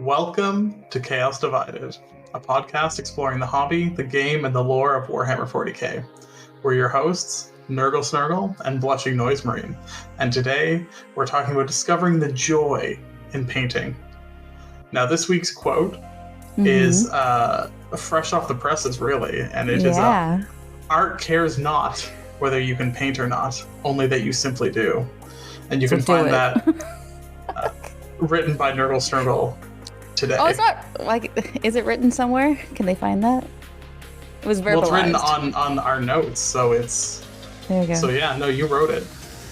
Welcome to Chaos Divided, a podcast exploring the hobby, the game, and the lore of Warhammer 40k. We're your hosts, Nurgle Snurgle and BlushingNoiseMarine, and today we're talking about discovering the joy in painting. Now, this week's quote is fresh off the presses, really, and it is art cares not whether you can paint or not, only that you simply do. And you can find that written by Nurgle Snurgle today. Oh, it's not like, is it written somewhere? Can they find that? It was verbalized. Well, it's written on our notes, so it's... There you go. So yeah, no, you wrote it.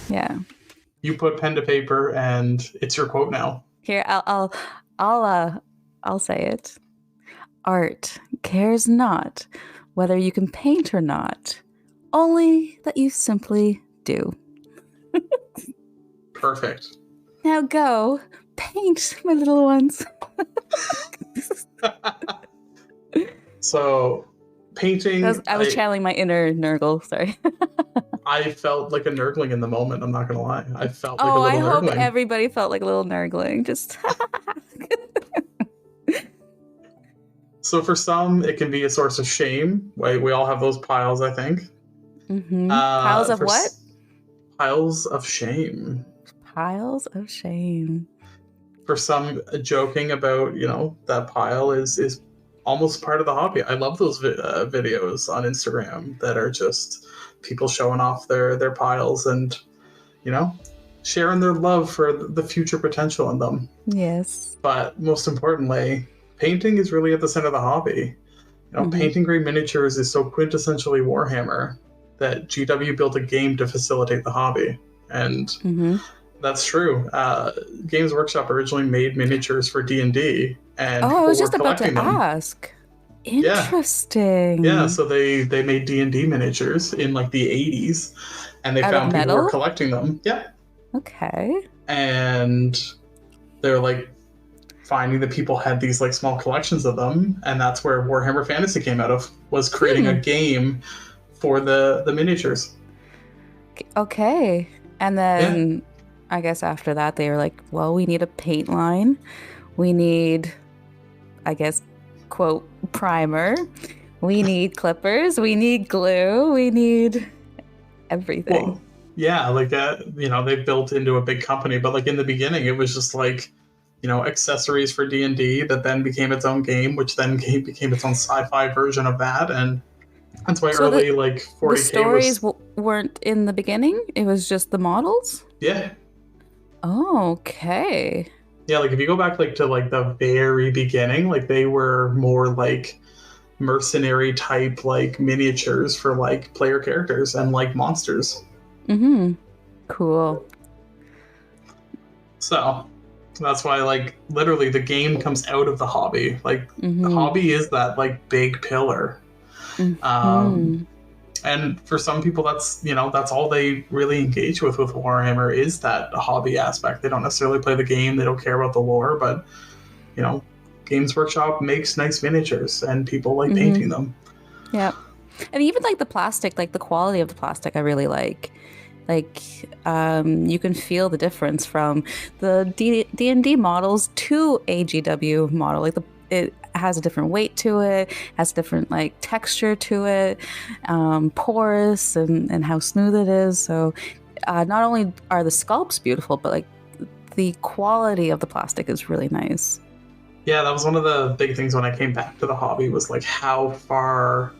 Yeah. You put pen to paper, and it's your quote now. Here, I'll say it. Art cares not whether you can paint or not, only that you simply do. Perfect. Now go paint, my little ones. So, painting... I was channeling my inner Nurgle, sorry. I felt like a Nurgling in the moment, I'm not going to lie. I felt like a little Nurgling. I hope everybody felt like a little Nurgling. Just... So for some, it can be a source of shame. We all have those piles, I think. Mm-hmm. Piles of what? Piles of shame. Piles of shame. For some, joking about, that pile is almost part of the hobby. I love those videos on Instagram that are just people showing off their piles and, sharing their love for the future potential in them. Yes. But most importantly, painting is really at the center of the hobby. Painting great miniatures is so quintessentially Warhammer that GW built a game to facilitate the hobby. And that's true. Games Workshop originally made miniatures for D&D, and I was just about to them. ask. Interesting. Yeah, so they made D&D miniatures in like the 80s, and they found people were collecting them. Yeah. Okay. And they're like finding that people had these like small collections of them, and that's where Warhammer Fantasy came out of, was creating a game for the miniatures. Okay. And then I guess after that they were like, well, we need a paint line. We need, I guess, quote, primer. We need clippers. We need glue. We need everything. Well, yeah, like they built into a big company, but like in the beginning it was just like, accessories for D&D that then became its own game, which then became its own sci-fi version of that, and that's why early 40K the stories weren't in the beginning. It was just the models. Yeah. Oh, okay. Yeah, like if you go back to the very beginning, like they were more like mercenary type like miniatures for like player characters and like monsters. Cool. So that's why literally the game comes out of the hobby. The hobby is that big pillar. And for some people that's that's all they really engage with Warhammer is that hobby aspect. They don't necessarily play the game, they don't care about the lore, but Games Workshop makes nice miniatures and people like painting them. Yeah. And even the plastic, the quality of the plastic I really like. You can feel the difference from the D&D models to a GW model. It has a different weight to it, has different texture to it, porous and how smooth it is. So not only are the sculpts beautiful, but the quality of the plastic is really nice. Yeah, that was one of the big things when I came back to the hobby was how far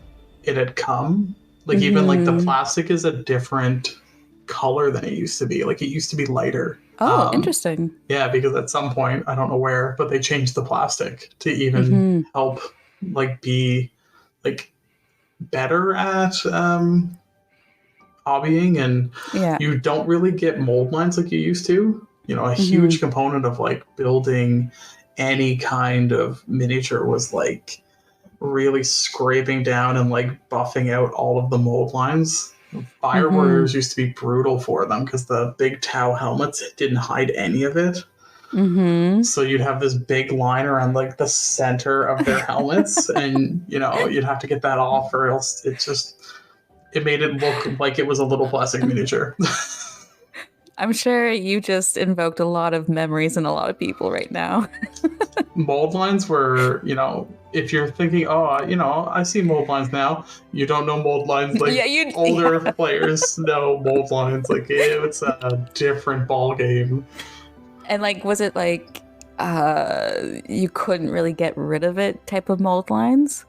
it had come. Even the plastic is a different color than it used to be. It used to be lighter. Oh, interesting. Yeah, because at some point, I don't know where, but they changed the plastic to even help be better at hobbying, and you don't really get mold lines like you used to. A huge component of building any kind of miniature was really scraping down and buffing out all of the mold lines. Fire Warriors used to be brutal for them because the big Tau helmets didn't hide any of it. So you'd have this big line around the center of their helmets, and you'd have to get that off, or else it made it look like it was a little plastic miniature. I'm sure you just invoked a lot of memories in a lot of people right now. Mold lines were, if you're thinking, oh, I see mold lines now, you don't know mold lines. Like older players know mold lines. Like it's a different ball game. And like, was it like you couldn't really get rid of it type of mold lines?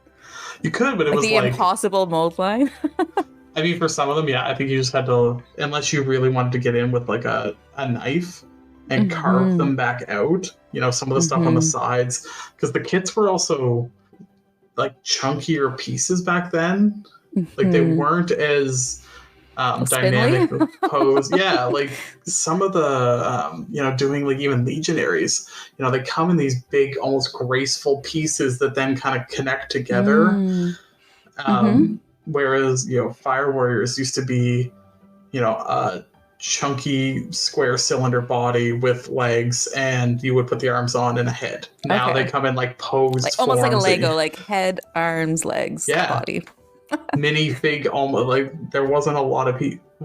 You could, but it like was the impossible mold line. I mean, for some of them, yeah, I think you just had to, unless you really wanted to get in with like a knife and carve them back out, some of the stuff on the sides, because the kits were also like chunkier pieces back then. Like they weren't as dynamic pose. Yeah, like some of the, doing like even legionaries, they come in these big, almost graceful pieces that then kind of connect together. Whereas, Fire Warriors used to be, a chunky square cylinder body with legs, and you would put the arms on and a head. Now they come in like posed like, almost like a Lego, that, like head, arms, legs, body. Mini fig, almost like there wasn't a lot of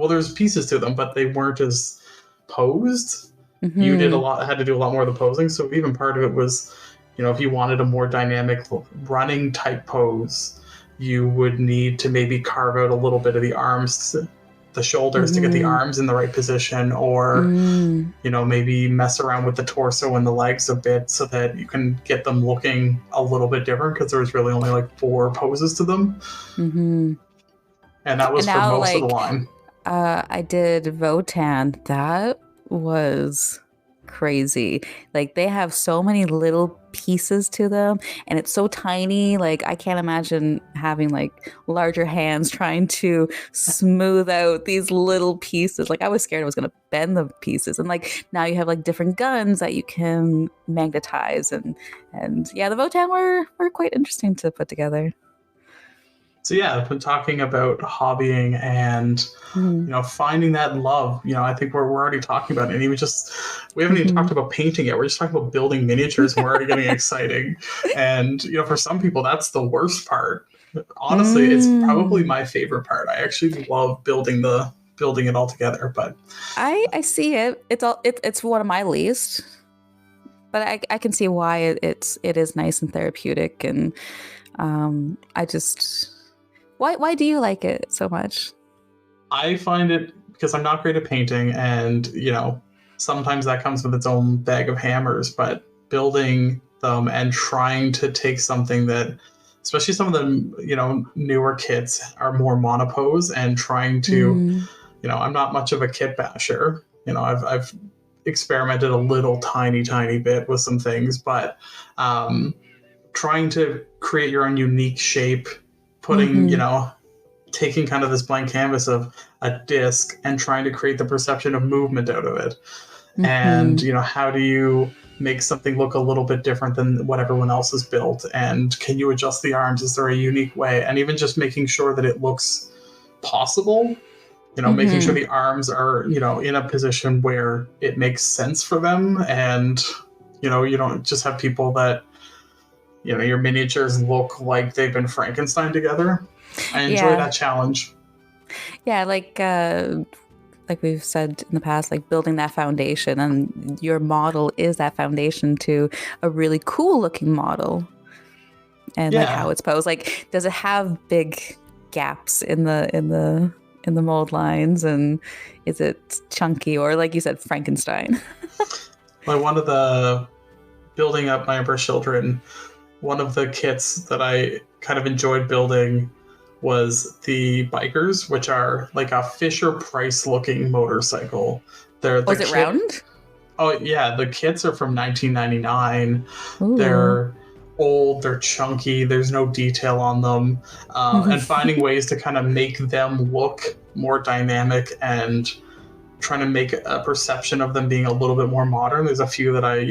there's pieces to them, but they weren't as posed. You had to do a lot more of the posing. So even part of it was, if you wanted a more dynamic running type pose, you would need to maybe carve out a little bit of the arms, the shoulders to get the arms in the right position, or maybe mess around with the torso and the legs a bit so that you can get them looking a little bit different, because there's really only like 4 poses to them. And that was for most of the line. I did Votan. That was crazy. Like they have so many little pieces to them, and it's so tiny. Like I can't imagine having like larger hands trying to smooth out these little pieces. Like I was scared I was gonna bend the pieces. And like now you have like different guns that you can magnetize, and yeah, the Votan were quite interesting to put together. So yeah, I've been talking about hobbying and finding that love. I think we're already talking about it. And we haven't even talked about painting yet. We're just talking about building miniatures, and we're already getting exciting. And for some people, that's the worst part. Honestly, it's probably my favorite part. I actually love building it all together. But I see it. It's one of my least. But I can see why it is nice and therapeutic, and I just. Why do you like it so much? I find it because I'm not great at painting, and sometimes that comes with its own bag of hammers, but building them and trying to take something that, especially some of the newer kits are more monopose, and trying to I'm not much of a kit basher. I've experimented a little tiny bit with some things, but trying to create your own unique shape, putting, taking kind of this blank canvas of a disc and trying to create the perception of movement out of it. And, how do you make something look a little bit different than what everyone else has built? And can you adjust the arms? Is there a unique way? And even just making sure that it looks possible, making sure the arms are, in a position where it makes sense for them. And, you don't just have people that, your miniatures look like they've been Frankenstein together. I enjoy that challenge. Yeah, like we've said in the past, like building that foundation, and your model is that foundation to a really cool looking model. And like how it's posed. Like, does it have big gaps in the mold lines, and is it chunky, or like you said, Frankenstein? Like one of the building up my Emperor's Children, one of the kits that I kind of enjoyed building was the bikers, which are like a Fisher-Price looking motorcycle. Was it round? Oh yeah, the kits are from 1999. Ooh. They're old, they're chunky, there's no detail on them. And finding ways to kind of make them look more dynamic and trying to make a perception of them being a little bit more modern. There's a few that I,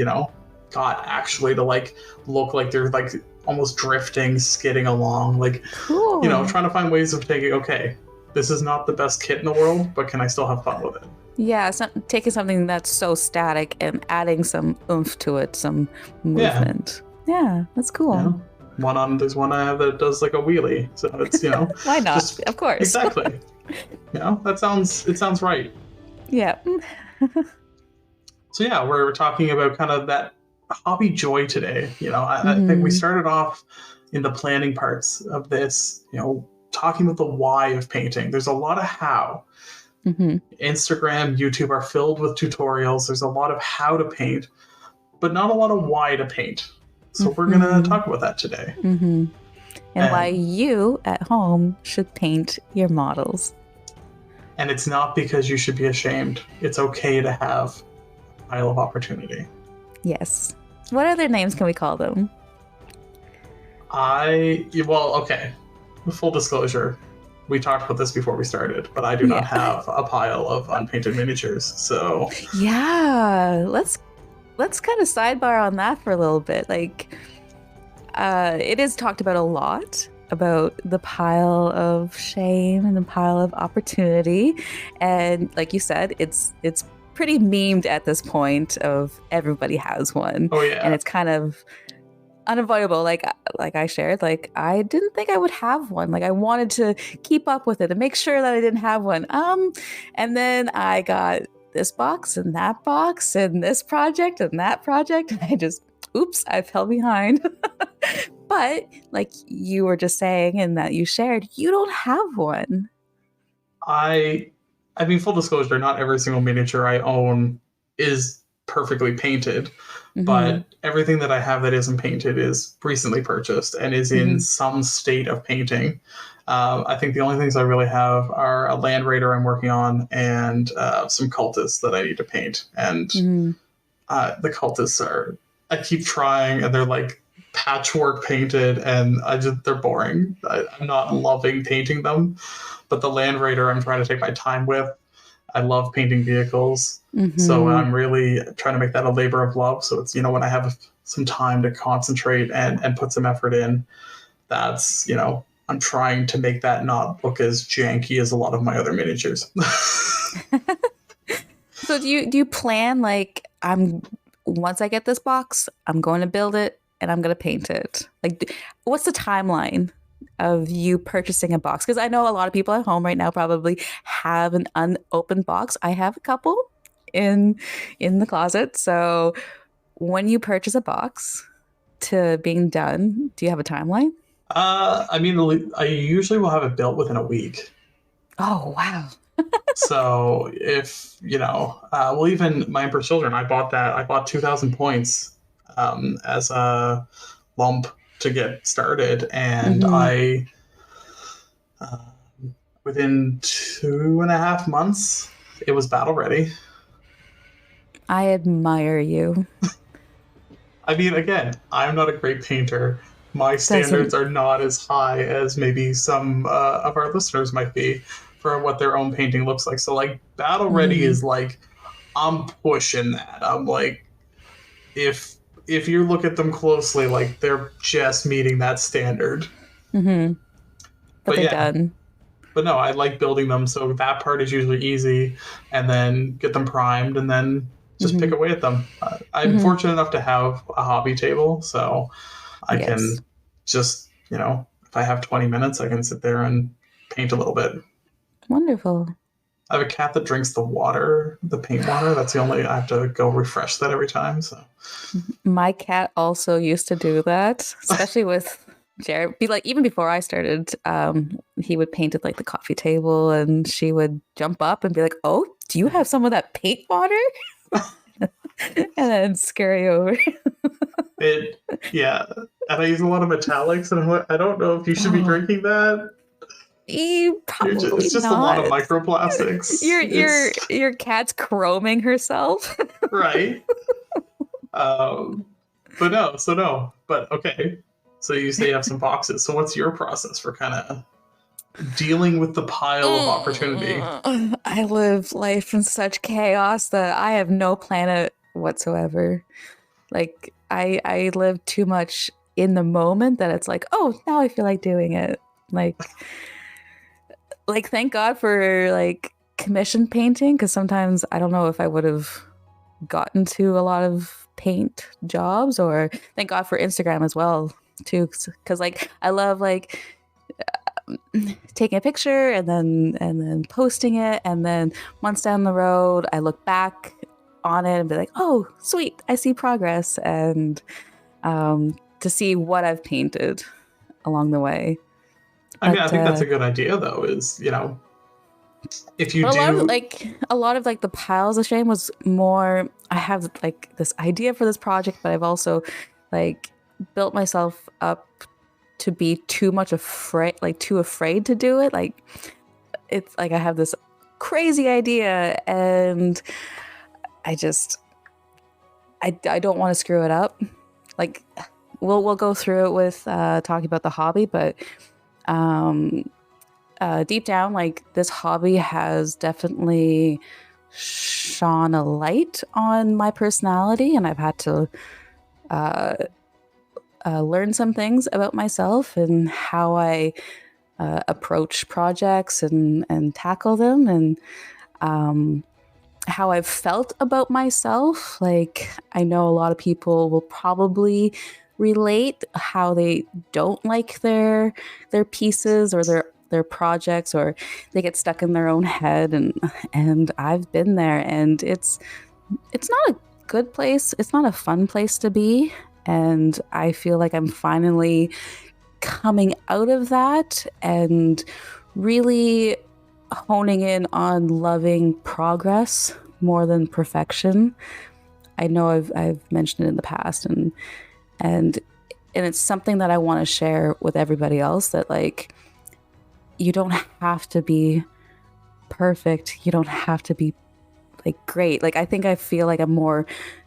got actually to like look like they're like almost drifting, skidding along, like cool. Trying to find ways of taking, okay, this is not the best kit in the world, but can I still have fun with it? Yeah, it's not taking something that's so static and adding some oomph to it, some movement. Yeah, that's cool. There's one I have that does like a wheelie, so it's why not? Of course, exactly. It sounds right. Yeah. So yeah, we're talking about kind of that hobby joy today. I think we Mm-hmm. started off in the planning parts of this, talking about the why of painting. There's a lot of how. Mm-hmm. Instagram, YouTube are filled with tutorials. There's a lot of how to paint, but not a lot of why to paint. So we're gonna Mm-hmm. talk about that today. Mm-hmm. And why And you at home should paint your models. and it's not because you should be ashamed. It's okay to have a pile of opportunity. Yes. What other names can we call them? Okay. Full disclosure, we talked about this before we started, but I do not Yeah. have a pile of unpainted miniatures. So Yeah. Let's kind of sidebar on that for a little bit. Like, it is talked about a lot about the pile of shame and the pile of opportunity, and like you said, it's pretty memed at this point of everybody has one, oh and yeah. it's kind of unavoidable. Like I shared, like I didn't think I would have one. Like I wanted to keep up with it and make sure that I didn't have one. And then I got this box and that box and this project and that project, and I just oops, I fell behind. But like you were just saying and that you shared, you don't have one. I I mean, full disclosure, not every single miniature I own is perfectly painted, Mm-hmm. but everything that I have that isn't painted is recently purchased and is in Mm-hmm. some state of painting. I think the only things I really have are a Land Raider I'm working on and some cultists that I need to paint. And Mm-hmm. the cultists are, I keep trying and they're like patchwork painted and they're boring. I'm not loving painting them, but the Land Raider I'm trying to take my time with. I love painting vehicles, so Mm-hmm. I'm really trying to make that a labor of love. So it's when I have some time to concentrate and put some effort in, that's I'm trying to make that not look as janky as a lot of my other miniatures. So do you plan like I'm once I get this box, I'm going to build it and I'm going to paint it? Like what's the timeline of you purchasing a box? Because I know a lot of people at home right now probably have an unopened box. I have a couple in in the closet. So when you purchase a box to being done, do you have a timeline? I mean, I usually will have it built within a week. Oh, wow. So if well, even my Emperor Children, I bought 2,000 points as a lump to get started, and Hmm. uh, within 2.5 months, it was battle ready. I admire you. I mean, again, I'm not a great painter. My standards Doesn't. are not as high as maybe some of our listeners might be for what their own painting looks like. So, like, battle ready Hmm. is like I'm pushing that. I'm like, if if you look at them closely, like they're just meeting that standard. Hmm. But But they're yeah, done. but no, I like building them, so that part is usually easy, and then get them primed, and then just pick Hmm. away at them. I'm Hmm. fortunate enough to have a hobby table, so I Yes. can just if I have 20 minutes, I can sit there and paint a little bit. Wonderful. I have a cat that drinks the water, the paint water. That's the only I have to go refresh that every time. So My cat also used to do that, especially with Jared. Be like, even before I started, he would paint at like the coffee table, and she would jump up and be like, "Oh, do you have some of that paint water?" And then scurry over. it, yeah, and I use a lot of metallics, and I don't know if you should be Oh, drinking that. probably It's just a lot of not. microplastics. Your It's your your cat's chroming herself. right. Um, but no, so no. But okay. So you say you have some boxes. So what's your process for kind of dealing with the pile of opportunity? I live life in such chaos that I have no planet whatsoever. Like I live too much in the moment that it's like, oh, now I feel like doing it. Like thank God for like commission painting, because sometimes I don't know if I would have gotten to a lot of paint jobs, or thank God for Instagram as well too, because like I love like taking a picture and then posting it, and then months down the road I look back on it and be like, oh sweet, I see progress, and to see what I've painted along the way. I mean, I think that's a good idea though, is, if you do a lot of like the piles of shame was more, I have like this idea for this project, but I've also like built myself up to be too afraid to do it. Like, it's like I have this crazy idea and I don't want to screw it up. Like, we'll go through it with talking about the hobby, but deep down, like, this hobby has definitely shone a light on my personality, and I've had to learn some things about myself and how I approach projects and tackle them, and how I've felt about myself. Like, I know a lot of people will probably relate how they don't like their pieces or their projects, or they get stuck in their own head, and I've been there, and it's not a good place. It's not a fun place to be, and I feel like I'm finally coming out of that and really honing in on loving progress more than perfection. I know I've mentioned it in the past, and it's something that I want to share with everybody else, that like, you don't have to be perfect. You don't have to be like great. Like, I feel like I'm more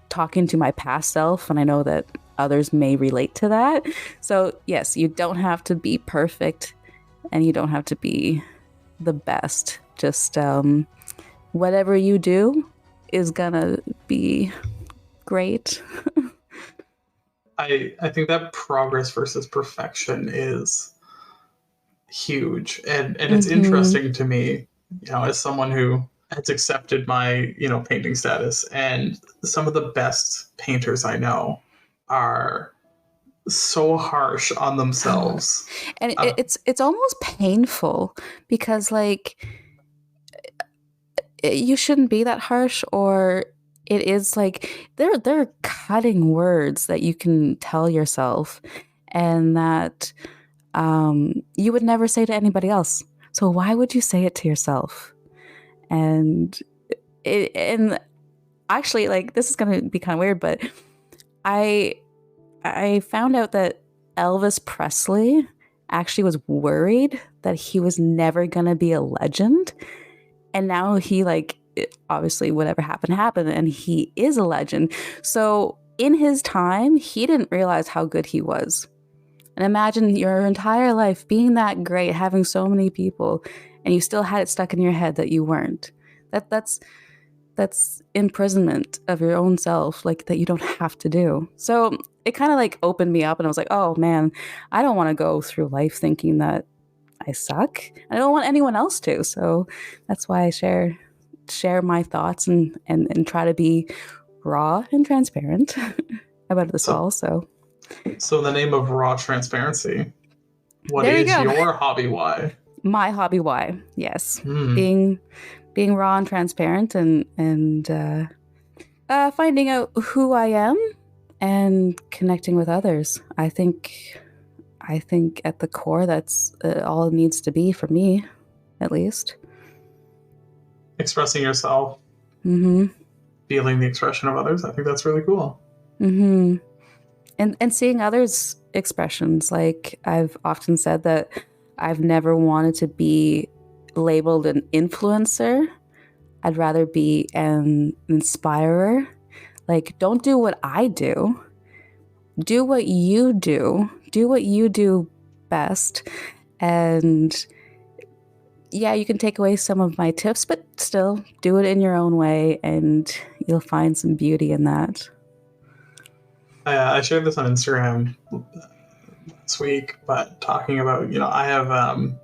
talking to my past self, and I know that others may relate to that. So yes, you don't have to be perfect, and you don't have to be the best. Just whatever you do is gonna be great. I think that progress versus perfection is huge, and it's interesting to me, as someone who has accepted my painting status, and some of the best painters I know are so harsh on themselves. And it's almost painful, because like, you shouldn't be that harsh, or it is like, there are cutting words that you can tell yourself, and that you would never say to anybody else. So why would you say it to yourself? And actually, like, this is gonna be kind of weird, but I found out that Elvis Presley actually was worried that he was never gonna be a legend, and now he, like, obviously whatever happened, and he is a legend. So in his time, he didn't realize how good he was. And imagine your entire life being that great, having so many people, and you still had it stuck in your head that you weren't. That's imprisonment of your own self, like, that you don't have to do. So it kind of like opened me up, and I was like, oh man, I don't want to go through life thinking that I suck. I don't want anyone else to. So that's why I share my thoughts and try to be raw and transparent about this all. So in the name of raw transparency, what there is you go. your hobby why? My hobby why, yes. Being raw and transparent, and finding out who I am and connecting with others. I think at the core, that's all it needs to be, for me, at least. Expressing yourself, feeling the expression of others. I think that's really cool. And seeing others' expressions. Like, I've often said that I've never wanted to be labeled an influencer. I'd rather be an inspirer. Like, don't do what I do. Do what you do. Do what you do best. And yeah, you can take away some of my tips, but still do it in your own way, and you'll find some beauty in that. I shared this on Instagram this week, but talking about, I have a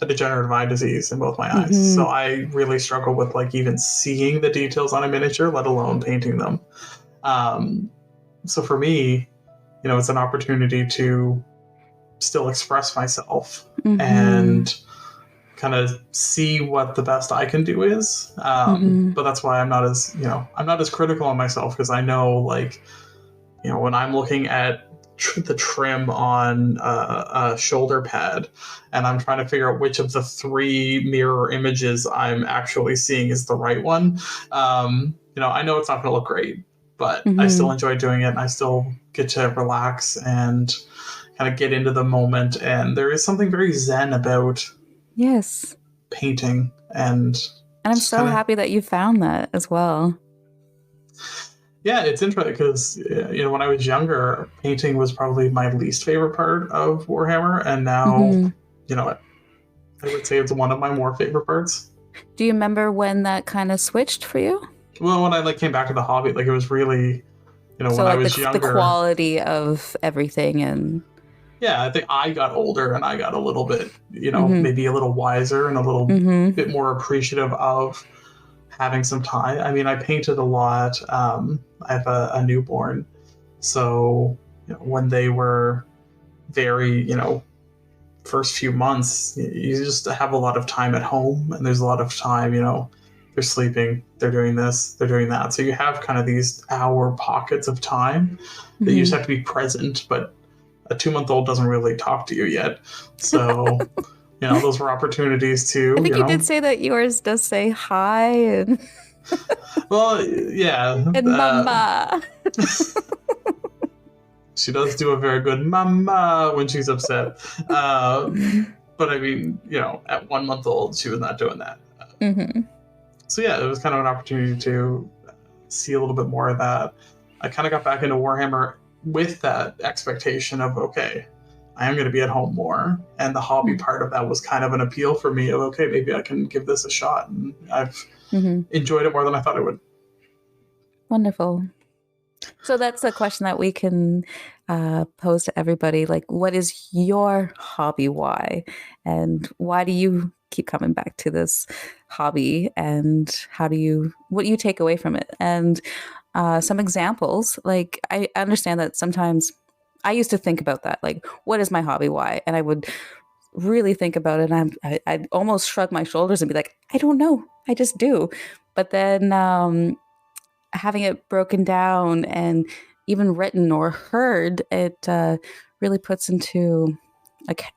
degenerative eye disease in both my eyes. So I really struggle with, like, even seeing the details on a miniature, let alone painting them. So for me, it's an opportunity to still express myself and kind of see what the best I can do is. But that's why I'm not as critical on myself, because I know, like, when I'm looking at the trim on a shoulder pad and I'm trying to figure out which of the 3 mirror images I'm actually seeing is the right one, I know it's not going to look great, but I still enjoy doing it, and I still get to relax and kind of get into the moment. And there is something very zen about painting, and I'm so happy that you found that as well. Yeah, it's interesting because when I was younger, painting was probably my least favorite part of Warhammer, and now I would say it's one of my more favorite parts. Do you remember when that kind of switched for you? Well, when I came back to the hobby, it was really, so when I was younger, the quality of everything. And yeah, I think I got older and I got a little bit, maybe a little wiser and a little bit more appreciative of having some time. I mean, I painted a lot. I have a newborn, so when they were very, first few months, you just have a lot of time at home, and there's a lot of time, they're sleeping, they're doing this, they're doing that. So you have kind of these hour pockets of time that you just have to be present, but a 2-month-old doesn't really talk to you yet. So, those were opportunities to, I think you did say that yours does say hi and well, yeah. And mama. She does do a very good mama when she's upset. But I mean, at 1 month old, she was not doing that. So yeah, it was kind of an opportunity to see a little bit more of that. I kind of got back into Warhammer with that expectation of, okay, I am going to be at home more. And the hobby part of that was kind of an appeal for me of, okay, maybe I can give this a shot. And I've enjoyed it more than I thought I would. Wonderful. So that's a question that we can pose to everybody. Like, what is your hobby? Why? And why do you keep coming back to this hobby? And what do you take away from it? And some examples, like, I understand that sometimes I used to think about that, like, what is my hobby? Why? And I would really think about it, and I'd almost shrug my shoulders and be like, I don't know, I just do. But then having it broken down and even written or heard, it really puts into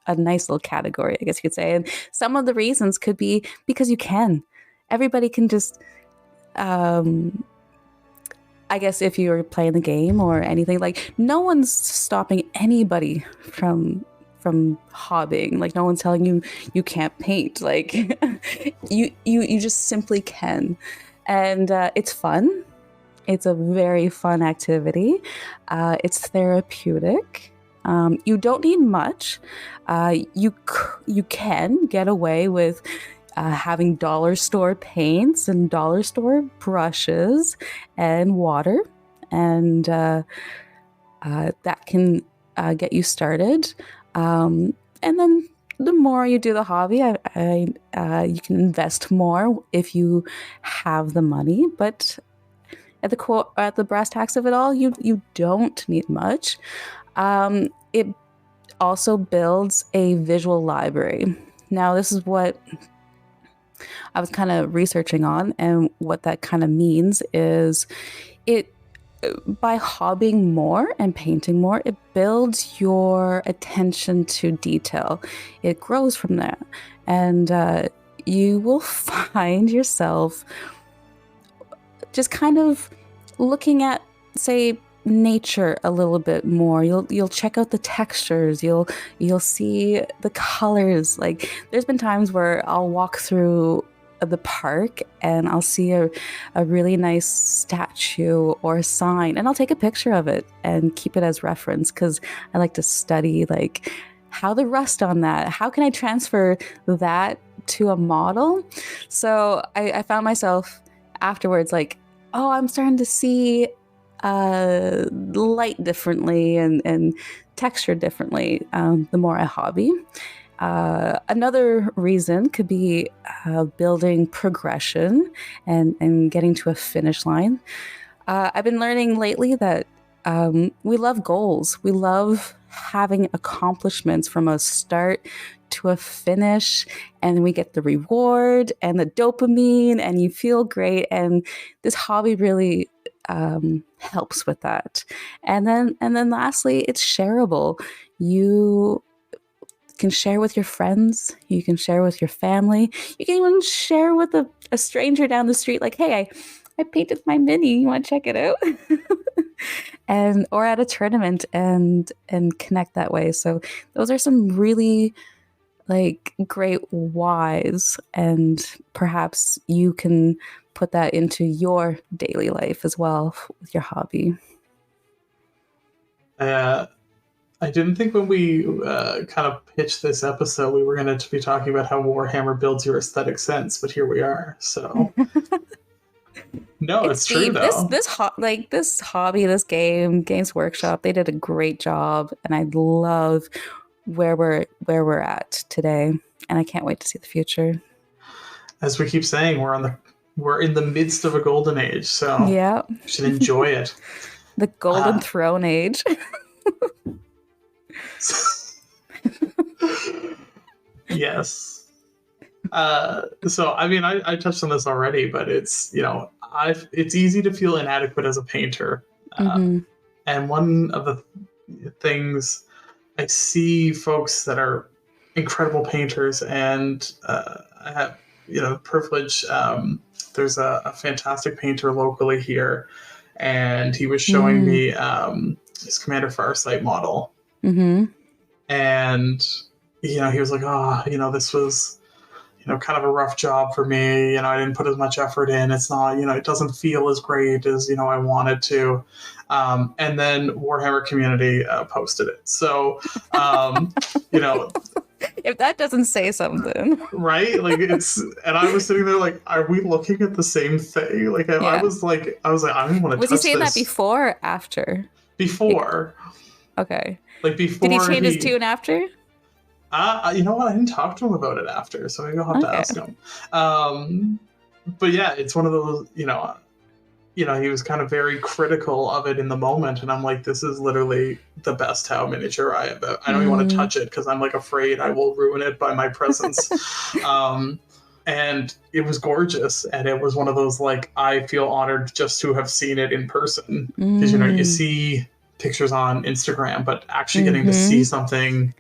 a nice little category, I guess you could say. And some of the reasons could be because you can. Everybody can just, I guess if you're playing the game or anything, like, no one's stopping anybody from hobbying. Like, no one's telling you can't paint. Like, you just simply can. And it's fun. It's a very fun activity. It's therapeutic. You don't need much. You can get away with having dollar store paints and dollar store brushes and water, and that can get you started. And then the more you do the hobby, you can invest more if you have the money. But at the brass tacks of it all, you don't need much. It also builds a visual library. Now, this is what I was kind of researching on, and what that kind of means is by hobbying more and painting more, it builds your attention to detail. It grows from there, and you will find yourself just kind of looking at, say, nature a little bit more. You'll check out the textures. You'll see the colors. Like, there's been times where I'll walk through the park and I'll see a really nice statue or a sign, and I'll take a picture of it and keep it as reference, because I like to study, like, how the rust on that, how can I transfer that to a model? So I found myself afterwards like, oh, I'm starting to see light differently and texture differently the more I hobby. Another reason could be building progression and getting to a finish line. I've been learning lately that we love goals. We love having accomplishments from a start to a finish, and we get the reward and the dopamine, and you feel great. And this hobby really helps with that. And then lastly, it's shareable. You can share with your friends, you can share with your family, you can even share with a stranger down the street, like, hey, I painted my mini, you want to check it out? And or at a tournament, and connect that way. So those are some really like great whys, and perhaps you can put that into your daily life as well with your hobby. I didn't think when we kind of pitched this episode we were going to be talking about how Warhammer builds your aesthetic sense, but here we are. So no, it's true though. This hobby, this Games Workshop, they did a great job, and I love where we're at today, and I can't wait to see the future. As we keep saying, we're in the midst of a golden age, so yeah, you should enjoy it. The golden throne age. Yes. So I mean, I touched on this already, but it's it's easy to feel inadequate as a painter, and one of the things I see folks that are incredible painters, and I have privilege. There's a fantastic painter locally here, and he was showing me his Commander Farsight model. And he was like, this was kind of a rough job for me. I didn't put as much effort in. It's not, it doesn't feel as great as I wanted to. And then Warhammer community posted it. So if that doesn't say something, right? Like and I was sitting there like, are we looking at the same thing? Like I was like, I don't want to touch this. Was he saying that before or after? Before. Okay. Like before. Did he change his tune after? You know what? I didn't talk to him about it after, so maybe I'll have to ask him. But yeah, it's one of those, he was kind of very critical of it in the moment, and I'm like, this is literally the best Tau miniature I don't even want to touch it because I'm like afraid I will ruin it by my presence. And it was gorgeous, and it was one of those like, I feel honored just to have seen it in person, because you see pictures on Instagram, but actually getting to see something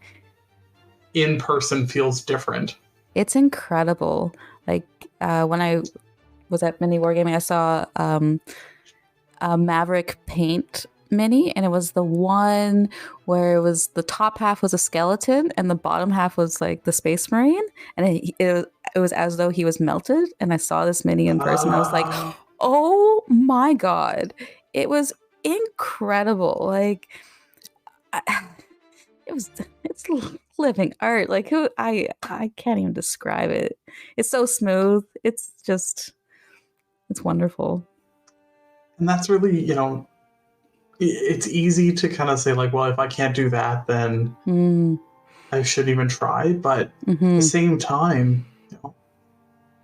in person feels different. It's incredible. Like when I was at Mini Wargaming, I saw a Maverick paint mini, and it was the one where it was the top half was a skeleton and the bottom half was like the Space Marine, and it was as though he was melted. And I saw this mini in person. I was like, oh my god, it was incredible. Like it's living art. Like I can't even describe it. It's so smooth. It's wonderful. And that's really, it's easy to kind of say like, well, if I can't do that, then I shouldn't even try. But at the same time,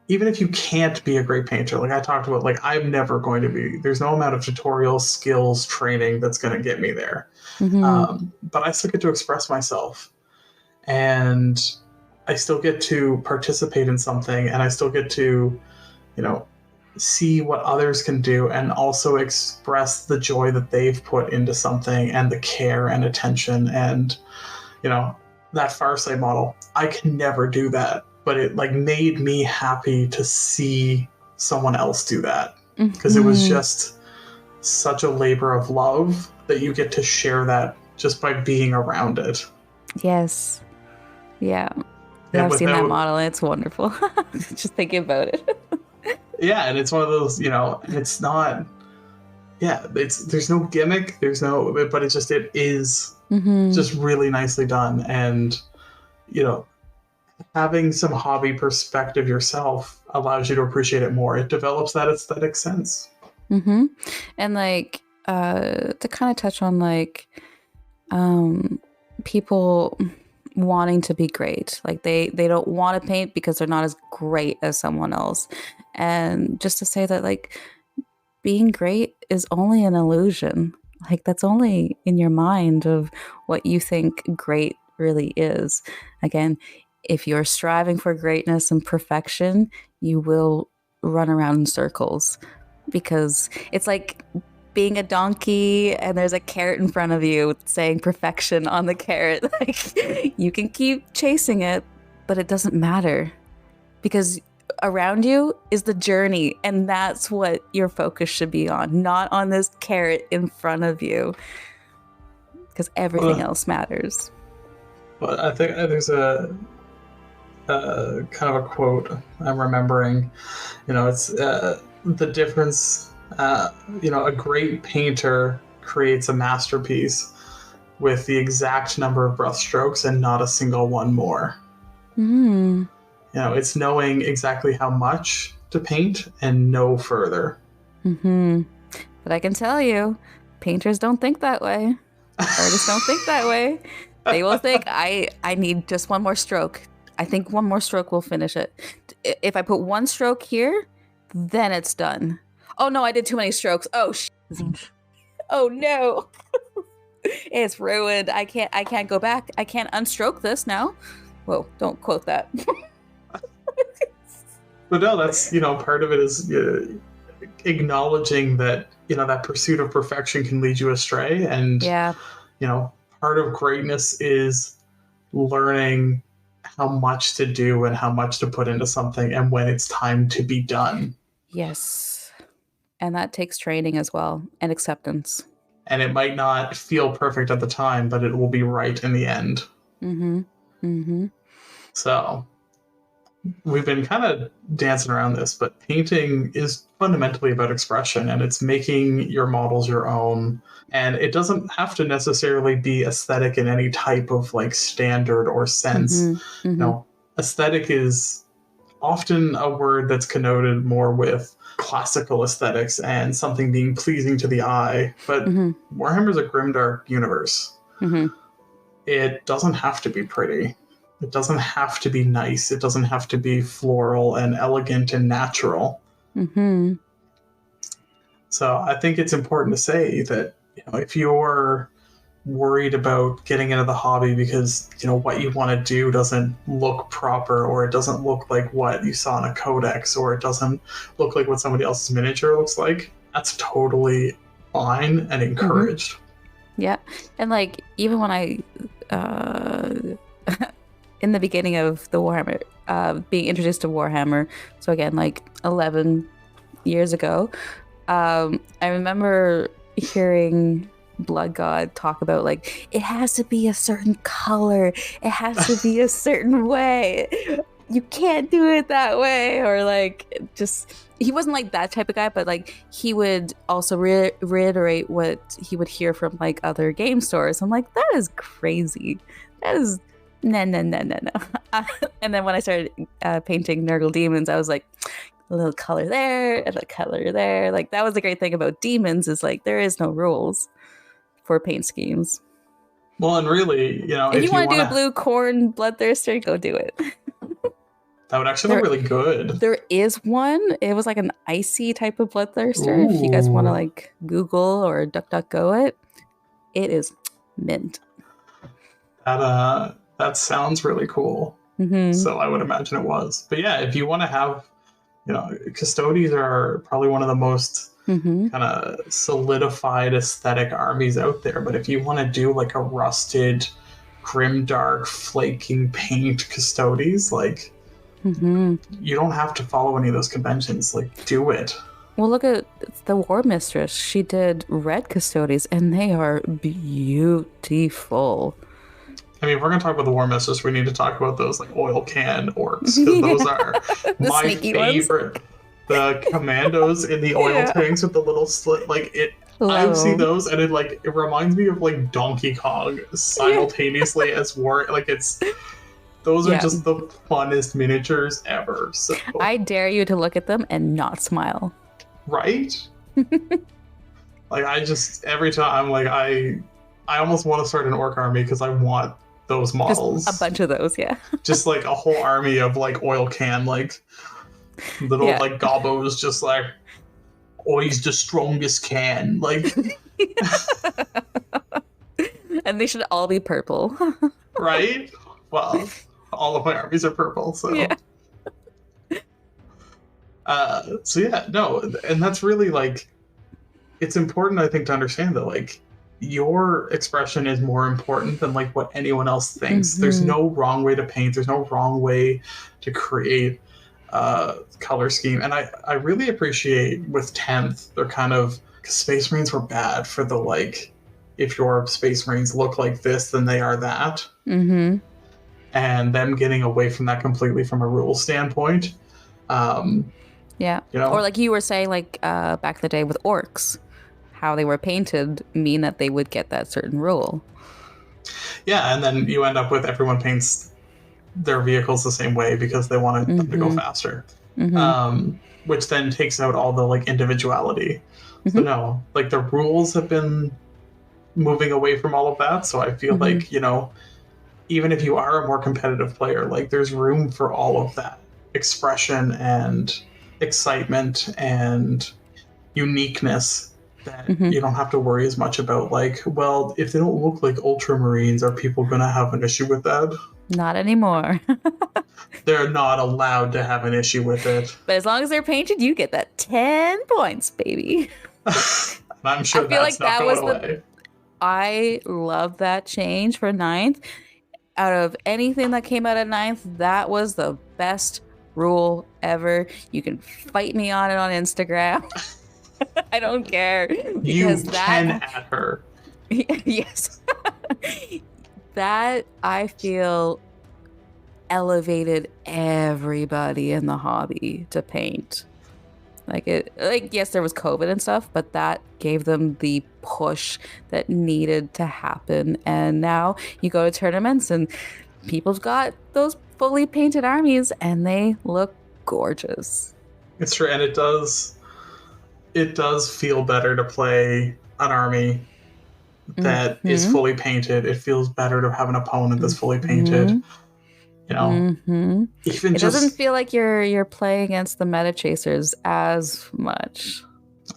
even if you can't be a great painter, like I talked about, like I'm never going to be, there's no amount of tutorial skills training that's going to get me there. But I still get to express myself, and I still get to participate in something, and I still get to, see what others can do, and also express the joy that they've put into something, and the care and attention. And, that Farsight model, I can never do that, but it like made me happy to see someone else do that, because it was just such a labor of love that you get to share that just by being around it. Yes. Yeah. I've seen that model, and it's wonderful. Just thinking about it. Yeah, and it's one of those, it's not, there's no gimmick, but it is just really nicely done. And, having some hobby perspective yourself allows you to appreciate it more. It develops that aesthetic sense. And like, to kind of touch on like, people wanting to be great, like they don't want to paint because they're not as great as someone else. And just to say that like being great is only an illusion. Like that's only in your mind of what you think great really is. Again, If you're striving for greatness and perfection, you will run around in circles, because it's like being a donkey and there's a carrot in front of you saying perfection on the carrot. Like, you can keep chasing it, but it doesn't matter, because around you is the journey, and that's what your focus should be on, not on this carrot in front of you, because everything else matters. But I think there's a kind of a quote I'm remembering. It's the difference. A great painter creates a masterpiece with the exact number of brushstrokes and not a single one more. It's knowing exactly how much to paint and no further. But I can tell you, painters don't think that way. Artists don't think that way. They will think, I need just one more stroke. I think one more stroke will finish it. If I put one stroke here, then it's done. Oh no, I did too many strokes. Oh oh no. It's ruined. I can't go back. I can't unstroke this now. Whoa, don't quote that. But no, that's, part of it is acknowledging that, that pursuit of perfection can lead you astray. And, part of greatness is learning how much to do and how much to put into something and when it's time to be done. Yes. And that takes training as well, and acceptance. And it might not feel perfect at the time, but it will be right in the end. So we've been kind of dancing around this, but painting is fundamentally about expression, and it's making your models your own. And it doesn't have to necessarily be aesthetic in any type of like standard or sense. Aesthetic is often a word that's connoted more with classical aesthetics and something being pleasing to the eye. But Warhammer's a grimdark universe. It doesn't have to be pretty. It doesn't have to be nice. It doesn't have to be floral and elegant and natural. So I think it's important to say that, if you're worried about getting into the hobby because, what you want to do doesn't look proper, or it doesn't look like what you saw in a codex, or it doesn't look like what somebody else's miniature looks like, that's totally fine and encouraged. Yeah. And like, even when I, in the beginning of the Warhammer, being introduced to Warhammer, so again, like 11 years ago, I remember hearing Blood God talk about like, it has to be a certain color, it has to be a certain way, you can't do it that way, or like, just, he wasn't like that type of guy, but like, he would also reiterate what he would hear from like other game stores. I'm like, that is crazy. That is no. And then when I started painting Nurgle demons, I was like, a little color there and a color there. Like, that was the great thing about demons, is like, there is no rules for paint schemes. Well, and really, if you want to do a blue corn bloodthirster, go do it. That would actually look really good. There is one. It was like an icy type of bloodthirster. Ooh. If you guys want to like Google or DuckDuckGo it, it is mint. That sounds really cool. So I would imagine it was. But yeah, if you want to have, Custodes are probably one of the most kind of solidified aesthetic armies out there. But if you want to do like a rusted, grimdark, flaking paint Custodes, like, you don't have to follow any of those conventions. Like, do it. Well, look at the War Mistress. She did red Custodes, and they are beautiful. I mean, if we're going to talk about the War Mistress, we need to talk about those like oil can orcs, because those are my favorite. Ones. The commandos in the oil tanks with the little slit, like it. I see those, and it reminds me of like Donkey Kong simultaneously as war. Like, those are just the funnest miniatures ever. So I dare you to look at them and not smile. Right? Like, every time, like, I almost want to start an orc army because I want those models. Just a bunch of those, yeah. Just like a whole army of like oil can, like little like gobos, just like, he's the strongest can, like. And they should all be purple. Right? Well, All of my armies are purple, so. Yeah. So yeah, no, and that's really like, it's important, I think, to understand that like your expression is more important than like what anyone else thinks. There's no wrong way to paint. There's no wrong way to create color scheme. And I really appreciate with 10th, they're kind of, because Space Marines were bad for the like, if your Space Marines look like this, then they are that. Mm-hmm. And them getting away from that completely from a rule standpoint. Yeah. You know? Or like you were saying, like back in the day with orcs, how they were painted mean that they would get that certain rule. Yeah, and then you end up with everyone paints their vehicles the same way because they wanted them to go faster. Which then takes out all the like individuality. So no, like the rules have been moving away from all of that. So I feel like, you know, even if you are a more competitive player, like there's room for all of that expression and excitement and uniqueness that you don't have to worry as much about. Like, well, if they don't look like Ultramarines, are people going to have an issue with that? Not anymore. They're not allowed to have an issue with it. But as long as they're painted, you get that 10 points, baby. I'm sure that's not going away. I love that change for 9th. Out of anything that came out of 9th, that was the best rule ever. You can fight me on it on Instagram. I don't care. Because you can at her. Yes. That, I feel, elevated everybody in the hobby to paint. Like yes, there was COVID and stuff, but that gave them the push that needed to happen. And now you go to tournaments and people's got those fully painted armies and they look gorgeous. It's true, and it does feel better to play an army that is fully painted. It feels better to have an opponent that's fully painted. You know, even it doesn't feel like you're playing against the meta chasers as much.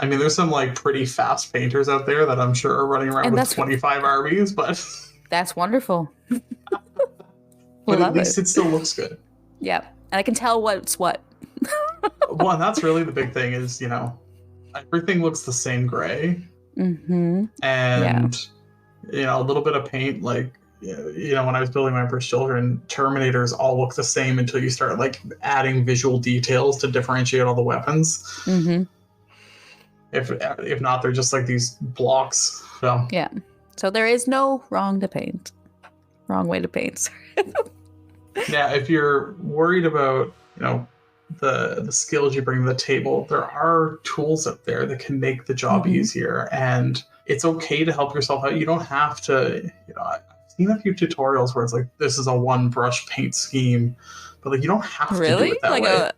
I mean, there's some like pretty fast painters out there that I'm sure are running around with 25 armies, but that's wonderful. But at least it still looks good. Yeah, and I can tell what's what. Well, and that's really the big thing is, you know, everything looks the same gray, and you know, a little bit of paint, like. You know, when I was building my first children, Terminators all look the same until you start like adding visual details to differentiate all the weapons. If not, they're just like these blocks. So yeah. So there is no wrong way to paint. Yeah, if you're worried about, you know, the skills you bring to the table, there are tools out there that can make the job easier, and it's okay to help yourself out. You don't have to, you know. I've seen a few tutorials where it's like, this is a one brush paint scheme, but like you don't have to do it that way.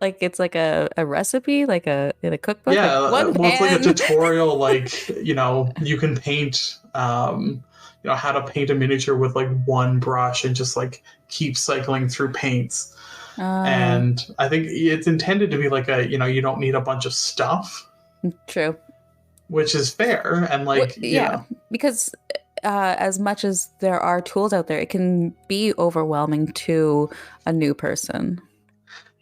Like it's like a recipe, like in a cookbook. Yeah, like it's like a tutorial. Like, you know, you can paint, you know, how to paint a miniature with like one brush and just like keep cycling through paints. And I think it's intended to be like a, you know, you don't need a bunch of stuff. True. Which is fair, and like you know. Because. As much as there are tools out there, it can be overwhelming to a new person.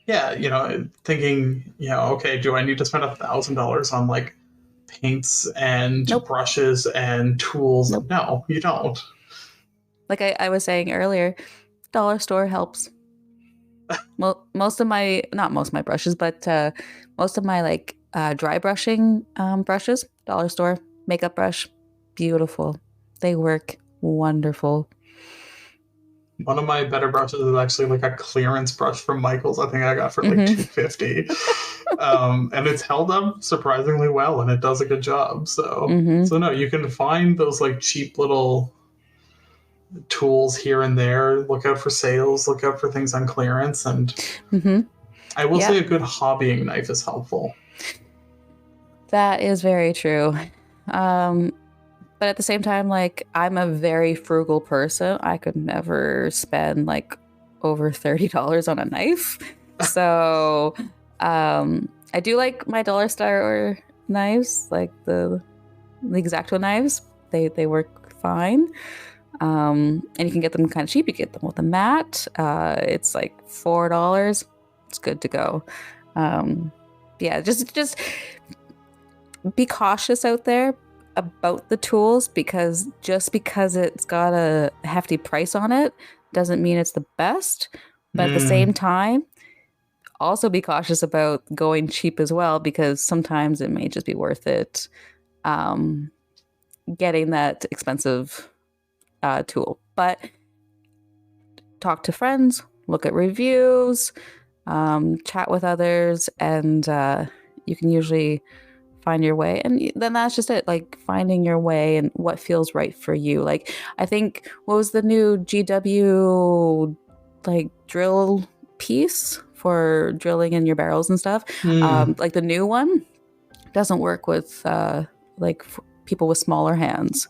Yeah, you know, thinking, you know, okay, do I need to spend $1,000 on like paints and brushes and tools? No, you don't. Like I was saying earlier, dollar store helps. Well, not most of my brushes, but most of my like dry brushing brushes, dollar store, makeup brush, beautiful. They work wonderful. One of my better brushes is actually like a clearance brush from Michael's. I think I got for like $250, and it's held up surprisingly well, and it does a good job. So, so no, you can find those like cheap little tools here and there. Look out for sales. Look out for things on clearance, and I will say a good hobbying knife is helpful. That is very true. But at the same time, like, I'm a very frugal person. I could never spend like over $30 on a knife. So I do like my dollar store knives, like the X-Acto knives. They work fine. And you can get them kind of cheap. You get them with a mat. It's like $4. It's good to go. Yeah, just be cautious out there about the tools, because just because it's got a hefty price on it doesn't mean it's the best. But at the same time, also be cautious about going cheap as well, because sometimes it may just be worth it getting that expensive tool. But talk to friends, look at reviews, chat with others, and you can usually find your way. And then that's just it, like finding your way and what feels right for you. Like, I think, what was the new GW like drill piece for drilling in your barrels and stuff? Like the new one doesn't work with people with smaller hands.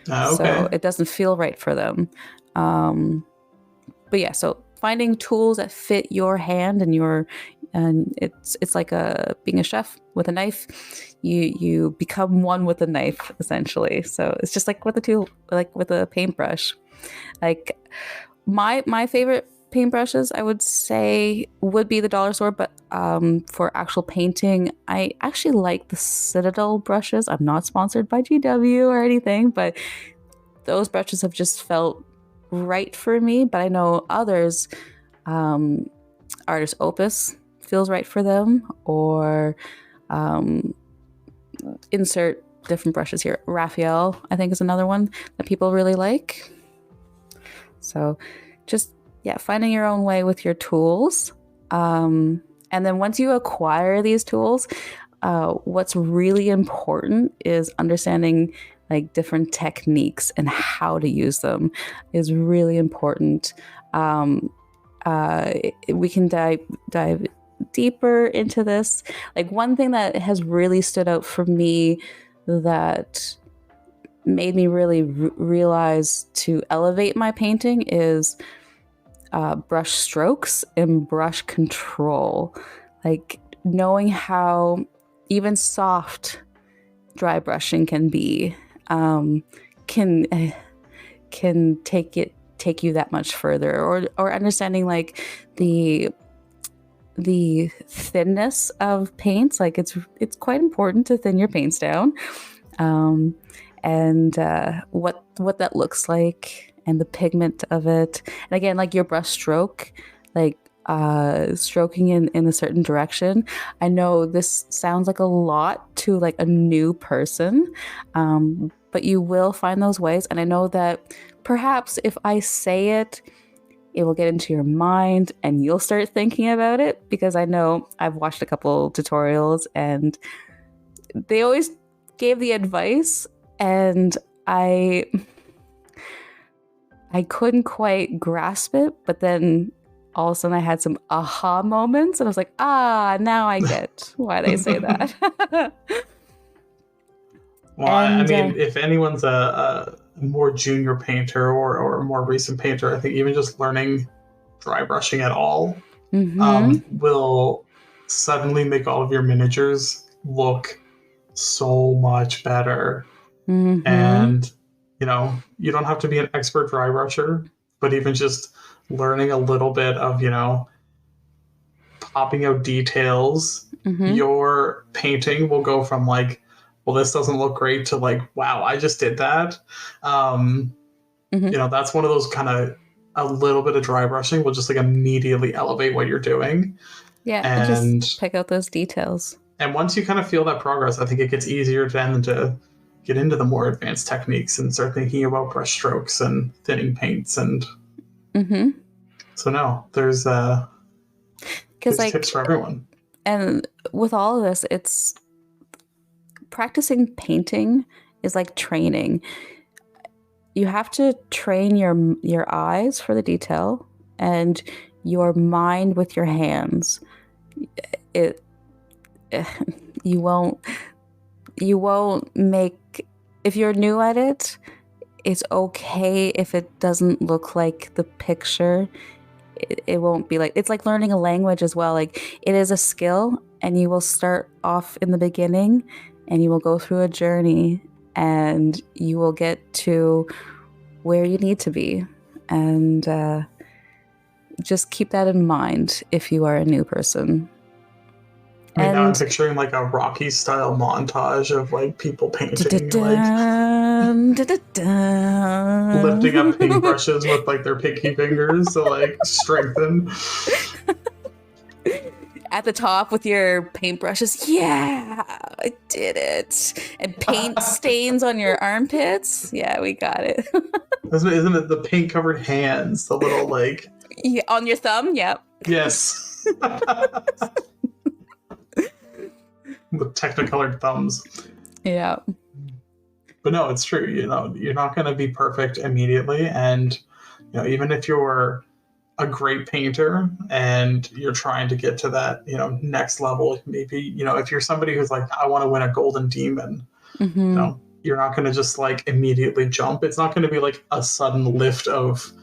Okay. So it doesn't feel right for them. But yeah, so finding tools that fit your hand and it's like being a chef with a knife. You become one with the knife, essentially. So it's just like with the tool, like with a paintbrush. Like my favorite paintbrushes, I would say, would be the dollar store, but for actual painting, I actually like the Citadel brushes. I'm not sponsored by GW or anything, but those brushes have just felt right for me. But I know others, Artist Opus feels right for them, or insert different brushes here. Raphael, I think, is another one that people really like. So just, yeah, finding your own way with your tools. And then once you acquire these tools, what's really important is understanding like different techniques and how to use them is really important. We can dive deeper into this. Like, one thing that has really stood out for me that made me really realize to elevate my painting is brush strokes and brush control. Like, knowing how even soft dry brushing can be can take you that much further, or understanding like the thinness of paints. Like, it's quite important to thin your paints down, and what that looks like, and the pigment of it. And again, like your brush stroke, like stroking in a certain direction. I know this sounds like a lot to like a new person, but you will find those ways. And I know that perhaps if I say it, it will get into your mind and you'll start thinking about it, because I know I've watched a couple tutorials and they always gave the advice, and I couldn't quite grasp it, but then all of a sudden I had some aha moments and I was like, now I get why they say that. Well, I mean, if anyone's a more junior painter or a more recent painter, I think even just learning dry brushing at all will suddenly make all of your miniatures look so much better. And, you know, you don't have to be an expert dry brusher, but even just learning a little bit of, you know, popping out details, your painting will go from like, well, this doesn't look great, to like, wow, I just did that. You know, that's one of those kind of, a little bit of dry brushing will just like immediately elevate what you're doing. Yeah, and just pick out those details. And once you kind of feel that progress, I think it gets easier then to get into the more advanced techniques and start thinking about brush strokes and thinning paints. And so no, there's like, tips for everyone. And with all of this, it's practicing painting is like training. You have to train your eyes for the detail and your mind with your hands. You won't make, if you're new at it, it's okay if it doesn't look like the picture. It won't be like, it's like learning a language as well. Like, it is a skill, and you will start off in the beginning and you will go through a journey and you will get to where you need to be. And just keep that in mind if you are a new person. I mean, now I'm And picturing like a Rocky style montage of like people painting, lifting up paintbrushes with like their pinky fingers to like strengthen. At the top with your paintbrushes. Yeah, I did it. And paint stains on your armpits. Yeah, we got it. Isn't it the paint covered hands? The little like. Yeah, on your thumb? Yep. Yes. With technicolored thumbs. Yeah. But no, it's true. You're not going to be perfect immediately. And, even if you're a great painter and you're trying to get to that, next level, maybe, if you're somebody who's like, I want to win a golden demon, you're not going to just like immediately jump. It's not going to be like a sudden lift of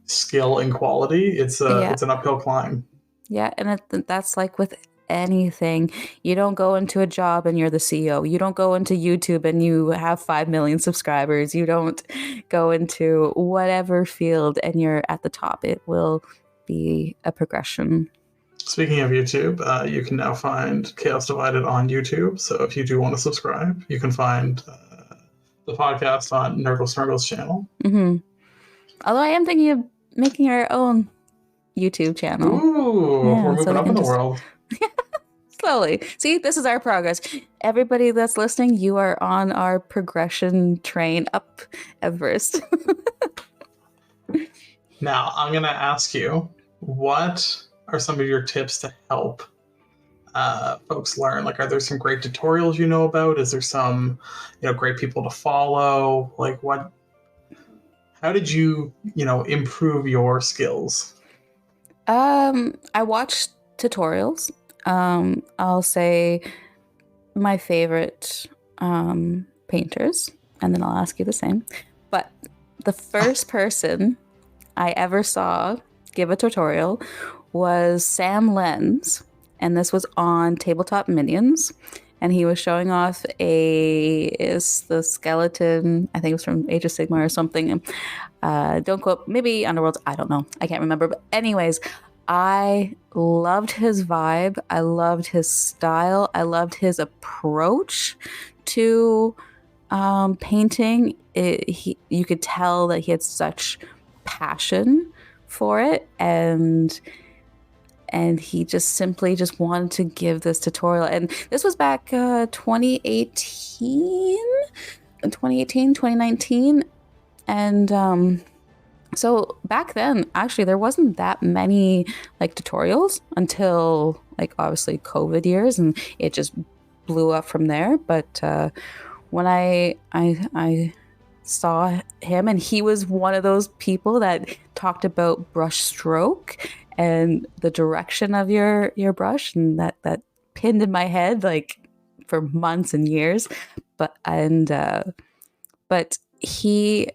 skill and quality. It's an uphill climb. Yeah. And that's like with anything. You don't go into a job and you're the CEO. You don't go into YouTube and you have 5 million subscribers. You don't go into whatever field and you're at the top. It will be a progression. Speaking of YouTube, you can now find Chaos Divided on YouTube. So if you do want to subscribe, you can find the podcast on NurgleSnurgle's channel. Although I am thinking of making our own YouTube channel. Ooh, we're moving up in the world. Slowly. See, this is our progress. Everybody that's listening, you are on our progression train up Everest. Now, I'm going to ask you, what are some of your tips to help folks learn? Like, are there some great tutorials you know about? Is there some, great people to follow? Like, how did you, improve your skills? I watched tutorials. I'll say my favorite painters, and then I'll ask you the same. But the first person I ever saw give a tutorial was Sam Lenz, and this was on Tabletop Minions, and he was showing off the skeleton. I think it was from Age of Sigmar or something. Don't quote, maybe Underworld. I don't know. I can't remember. But anyways, I loved his vibe. I loved his style. I loved his approach to painting. You could tell that he had such passion for it, and he just simply just wanted to give this tutorial. And this was back 2019. And so back then, actually, there wasn't that many like tutorials until like obviously COVID years, and it just blew up from there. But when I saw him, and he was one of those people that talked about brush stroke and the direction of your brush, and that pinned in my head like for months and years. But he,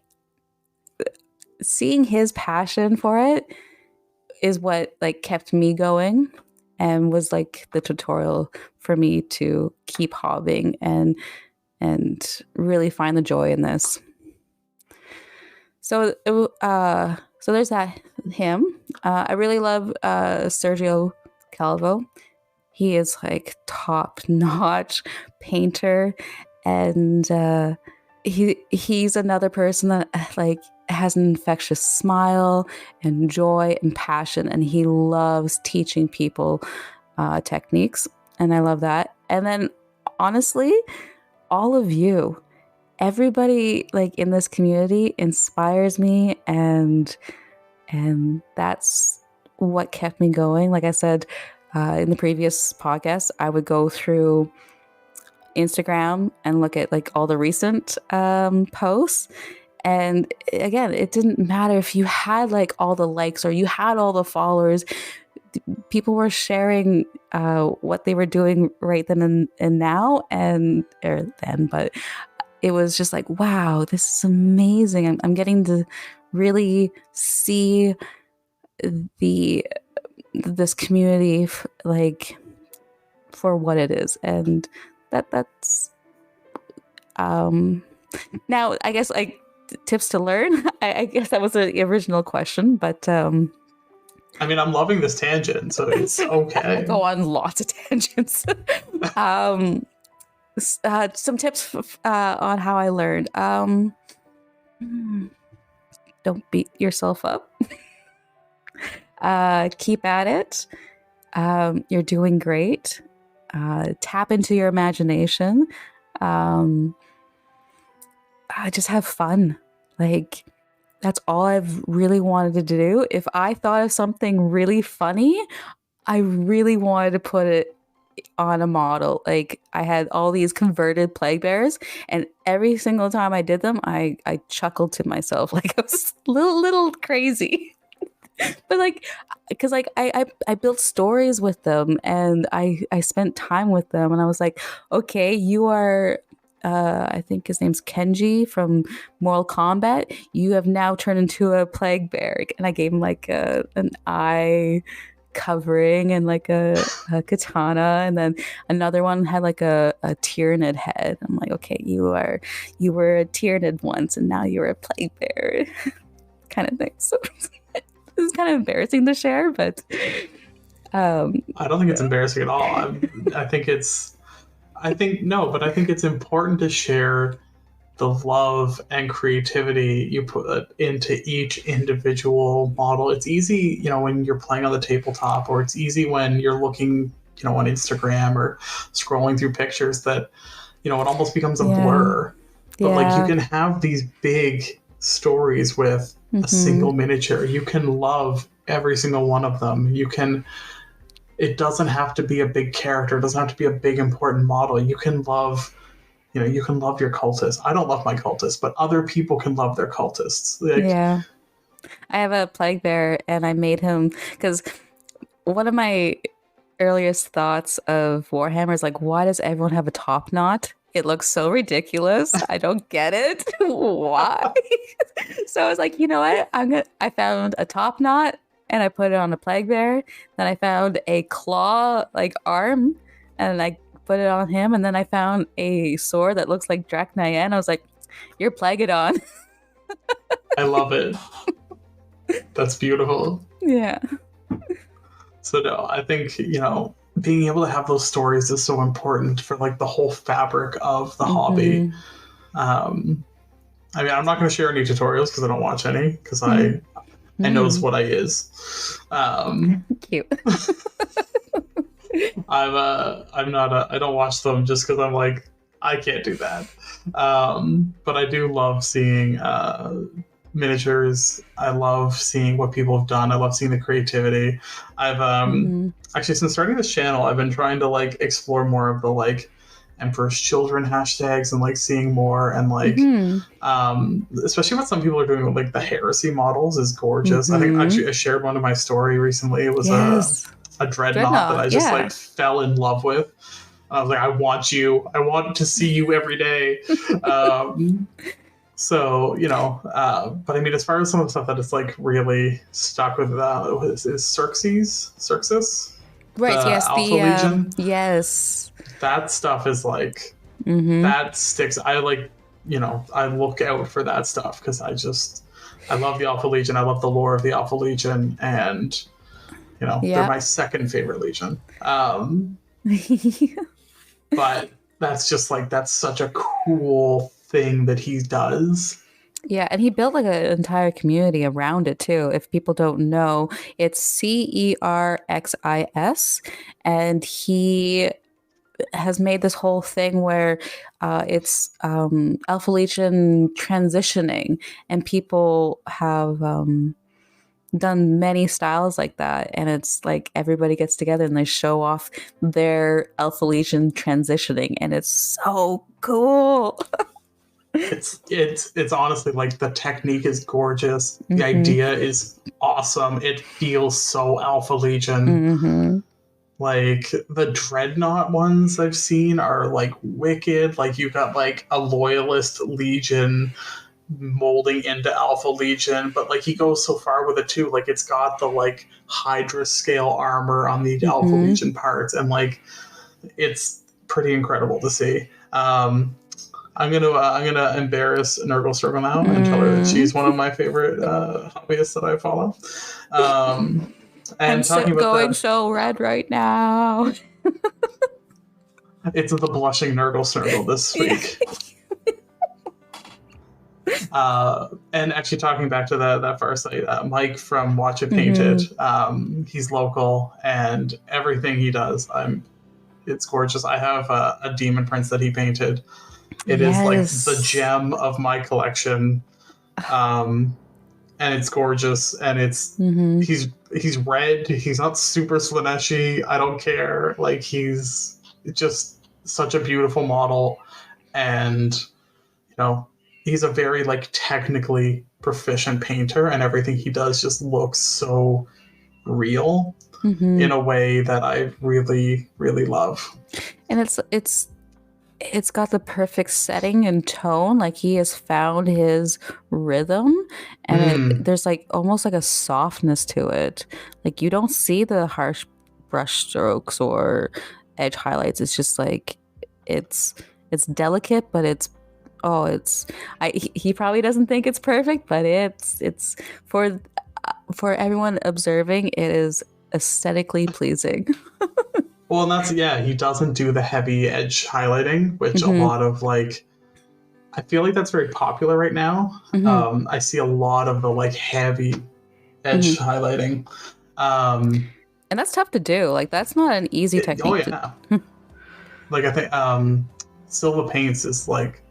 seeing his passion for it is what like kept me going, and was like the tutorial for me to keep hobbying and really find the joy in this. So there's him. I really love Sergio Calvo. He is like top-notch painter, and he's another person that like has an infectious smile and joy and passion, and he loves teaching people techniques, and I love that. And then honestly, all of you, everybody like in this community inspires me, and that's what kept me going. Like I said in the previous podcast, I would go through Instagram and look at like all the recent posts, and again, it didn't matter if you had like all the likes or you had all the followers. People were sharing what they were doing right then and now, but it was just like, wow, this is amazing. I'm getting to really see this community like for what it is, and that's now I guess like tips to learn. I guess that was the original question, but I mean, I'm loving this tangent, so it's okay. I go on lots of tangents. Some tips on how I learned. Don't beat yourself up. Keep at it. You're doing great. Tap into your imagination. Just have fun. Like, that's all I've really wanted to do. If I thought of something really funny, I really wanted to put it on a model. Like, I had all these converted plague bears, and every single time I did them, I chuckled to myself. Like, I was a little crazy. But like, because like I built stories with them, and I spent time with them, and I was like, okay, you are I think his name's Kenji from Mortal Kombat. You have now turned into a plague bear, and I gave him like an eye covering and like a katana, and then another one had like a Tyranid head. I'm like, okay, you were a Tyranid once, and now you're a plague bear, kind of thing. So. This is kind of embarrassing to share, but I don't think it's embarrassing at all. I think it's important to share the love and creativity you put into each individual model. It's easy, when you're playing on the tabletop, or it's easy when you're looking, on Instagram or scrolling through pictures, that, it almost becomes a blur. But like, you can have these big stories with a single miniature. You can love every single one of them. It doesn't have to be a big character. It doesn't have to be a big important model. You can love, your cultists. I don't love my cultists, but other people can love their cultists. Yeah. I have a plague bear, and I made him because one of my earliest thoughts of Warhammer is like, why does everyone have a top knot? It looks so ridiculous. I don't get it. Why? So I was like, you know what? I found a top knot, and I put it on a plague bear. Then I found a claw like arm, and I put it on him. And then I found a sword that looks like Dracnayan. I was like, you're Plagueodon. I love it. That's beautiful. Yeah. So no, I think, being able to have those stories is so important for like the whole fabric of the hobby. I mean, I'm not going to share any tutorials because I don't watch any, because I knows what I is. Cute. I don't watch them just because I'm like, I can't do that. But I do love seeing miniatures. I love seeing what people have done. I love seeing the creativity. I've actually, since starting this channel, I've been trying to like explore more of the like Emperor's Children hashtags, and like seeing more, and like especially what some people are doing with like the heresy models is gorgeous. I think actually I shared one of my story recently. It was a dreadnought that I just like fell in love with. I was like, I want to see you every day. So, but I mean, as far as some of the stuff that is like really stuck with is Xerxes? Right, yes, Alpha Legion. Yes. That stuff is like, that sticks. I like, I look out for that stuff because I love the Alpha Legion. I love the lore of the Alpha Legion, and, they're my second favorite Legion. But that's just like, that's such a cool thing that he does. Yeah, and he built like an entire community around it too. If people don't know, it's CERXIS, and he has made this whole thing where it's Alpha Legion transitioning, and people have done many styles like that, and it's like everybody gets together and they show off their Alpha Legion transitioning, and it's so cool. It's honestly like, the technique is gorgeous. The idea is awesome. It feels so Alpha Legion. Like the dreadnought ones I've seen are like wicked. Like you got like a loyalist Legion molding into Alpha Legion, but like he goes so far with it too. Like it's got the like Hydra scale armor on the Alpha Legion parts, and like it's pretty incredible to see. I'm gonna embarrass Nurgle Circle now and tell her that she's one of my favorite hobbyists that I follow. And I'm talking about going that, so red right now. it's the blushing Nurgle Circle this week. And actually, talking back to that first, Mike from Watch It Painted, he's local, and everything he does, it's gorgeous. I have a demon prince that he painted. It is like the gem of my collection, and it's gorgeous. And it's he's red. He's not super Slaneshi. I don't care. Like, he's just such a beautiful model, and he's a very like technically proficient painter, and everything he does just looks so real in a way that I really, really love. And it's got the perfect setting and tone. Like, he has found his rhythm, and there's like almost like a softness to it. Like, you don't see the harsh brush strokes or edge highlights. It's just like it's delicate, but he probably doesn't think it's perfect, but it's for everyone observing, it is aesthetically pleasing. Well, and he doesn't do the heavy edge highlighting, which a lot of like, I feel like that's very popular right now. I see a lot of the like heavy edge highlighting. And that's tough to do. Like, that's not an easy technique. Oh yeah. Like, I think Silva Paints is like,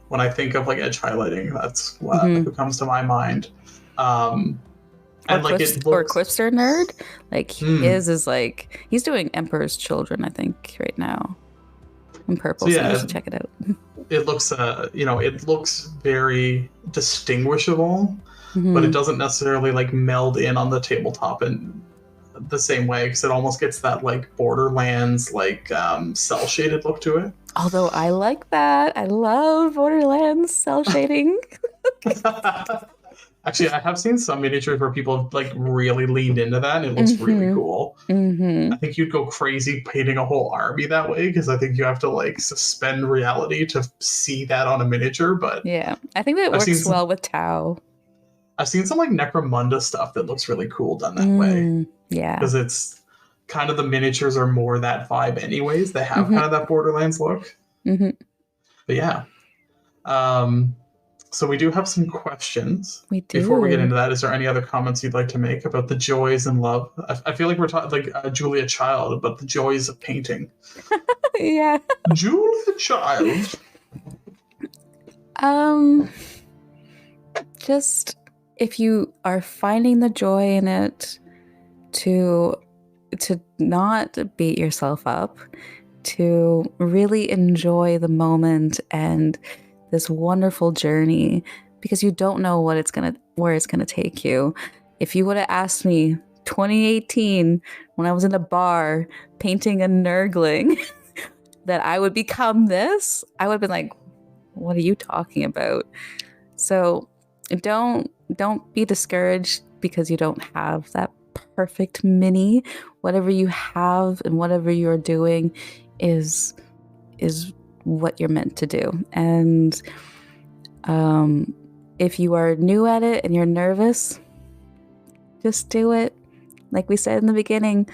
when I think of like edge highlighting, that's what who comes to my mind. And like or Quipster Nerd, like his is like, he's doing Emperor's Children, I think, right now in purple. So you should check it out. It looks it looks very distinguishable, but it doesn't necessarily like meld in on the tabletop in the same way, because it almost gets that like Borderlands like cell shaded look to it. Although I like that. I love Borderlands cell shading. Actually, I have seen some miniatures where people have like really leaned into that, and it looks really cool. I think you'd go crazy painting a whole army that way, because I think you have to like suspend reality to see that on a miniature. But yeah, I think that works well with Tau. I've seen some like Necromunda stuff that looks really cool done that way. Yeah, because it's kind of, the miniatures are more that vibe anyways. They have kind of that Borderlands look. But yeah. So we do have some questions. We do. Before we get into that, is there any other comments you'd like to make about the joys and love? I feel like we're talking like Julia Child about the joys of painting. Yeah. Julia Child. Just, if you are finding the joy in it, to not beat yourself up, to really enjoy the moment and this wonderful journey, because you don't know where it's gonna take you. If you would have asked me 2018 when I was in a bar painting a Nurgling that I would become this, I would have been like, what are you talking about? So don't be discouraged because you don't have that perfect mini. Whatever you have and whatever you're doing is what you're meant to do. And if you are new at it and you're nervous, just do it. Like we said in the beginning,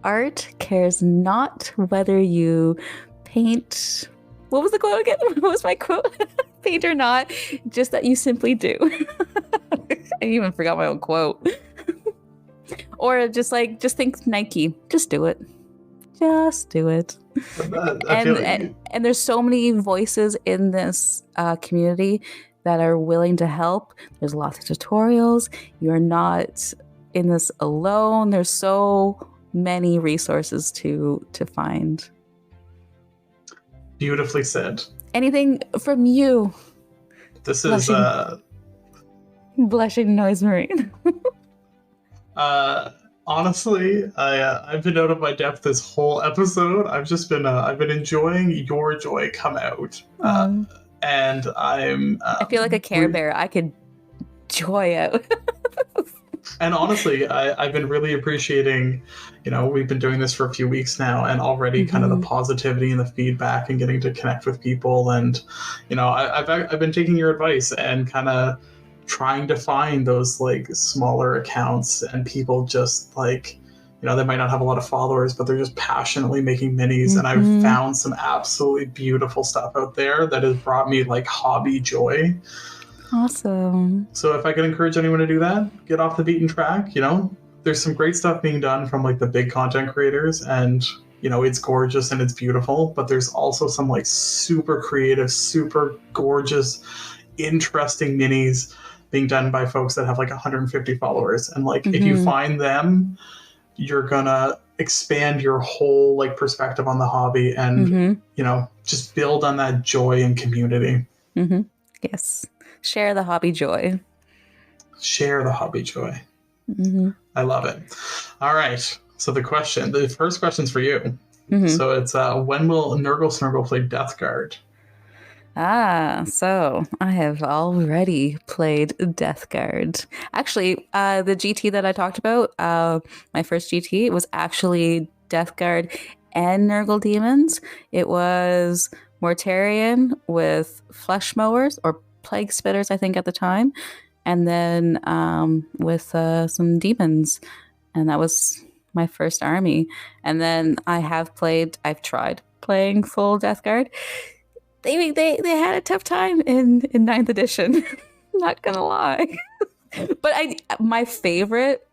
art cares not whether you paint. What was the quote again? What was my quote? Paint or not, just that you simply do. I even forgot my own quote. Or just think Nike. Just do it. Just do it. And there's so many voices in this community that are willing to help. There's lots of tutorials. You're not in this alone. There's so many resources to find. Beautifully said. Anything from you? This is BlushingNoiseMarine. Honestly, I've been out of my depth this whole episode. I've been enjoying your joy come out, and I'm. I feel like a Care Bear. I could joy out. And honestly, I've been really appreciating, we've been doing this for a few weeks now, and already kind of the positivity and the feedback and getting to connect with people. And, I've been taking your advice and kind of trying to find those like smaller accounts and people just like, they might not have a lot of followers, but they're just passionately making minis. And I've found some absolutely beautiful stuff out there that has brought me like hobby joy. Awesome. So if I could encourage anyone to do that, get off the beaten track. There's some great stuff being done from like the big content creators, and it's gorgeous and it's beautiful, but there's also some like super creative, super gorgeous, interesting minis being done by folks that have like 150 followers. And like if you find them, you're gonna expand your whole like perspective on the hobby and just build on that joy and community. Yes. Share the hobby joy. Share the hobby joy. I love it. All right. So the first question's for you. So it's when will Nurgle Snurgle play Death Guard? So I have already played Death Guard. Actually, the GT that I talked about, my first GT, was actually Death Guard and Nurgle Demons. It was Mortarion with Flesh Mowers or Plague Spitters, I think, at the time, and then with some demons, and that was my first army. And then I've tried playing full Death Guard. They had a tough time in 9th edition. Not gonna lie. But my favorite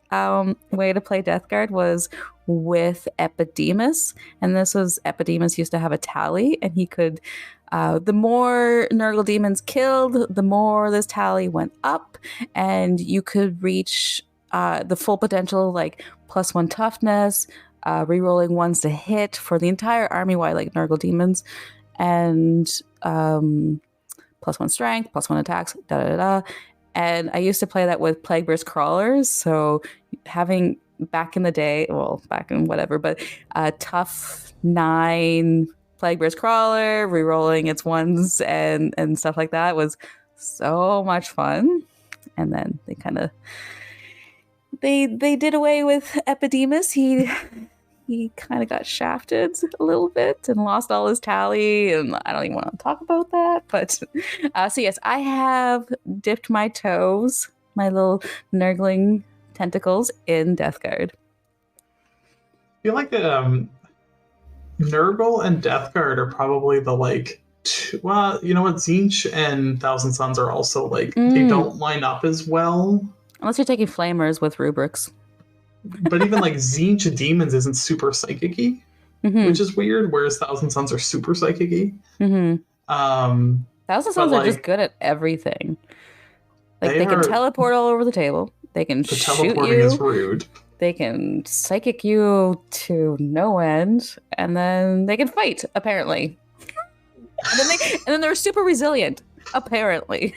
way to play Death Guard was with Epidemus. And this was, Epidemus used to have a tally, and he could, the more Nurgle demons killed, the more this tally went up, and you could reach the full potential, like +1 toughness, rerolling ones to hit for the entire army wide, like Nurgle demons, and +1 strength, +1 attacks, And I used to play that with Plagueburst Crawlers. So having back in the day, well, back in whatever, but tough 9 Plagueburst Crawler, rerolling its ones and stuff like that was so much fun. And then they kind of they did away with Epidemus. He kind of got shafted a little bit and lost all his tally, and I don't even want to talk about that. But so yes, I have dipped my toes, my little nurgling tentacles, in Death Guard. I feel like Nurgle and Death Guard are probably the like, well, you know what, Tzeentch and Thousand Suns are also like, they don't line up as well. Unless you're taking Flamers with rubrics. But even like Tzeentch Demons isn't super psychic-y, which is weird, whereas Thousand Suns are super psychic-y. Thousand Suns are just good at everything. Like they can teleport all over the table. They can shoot you. Teleporting is rude. They can psychic you to no end, and then they can fight, apparently. and then they're super resilient, apparently.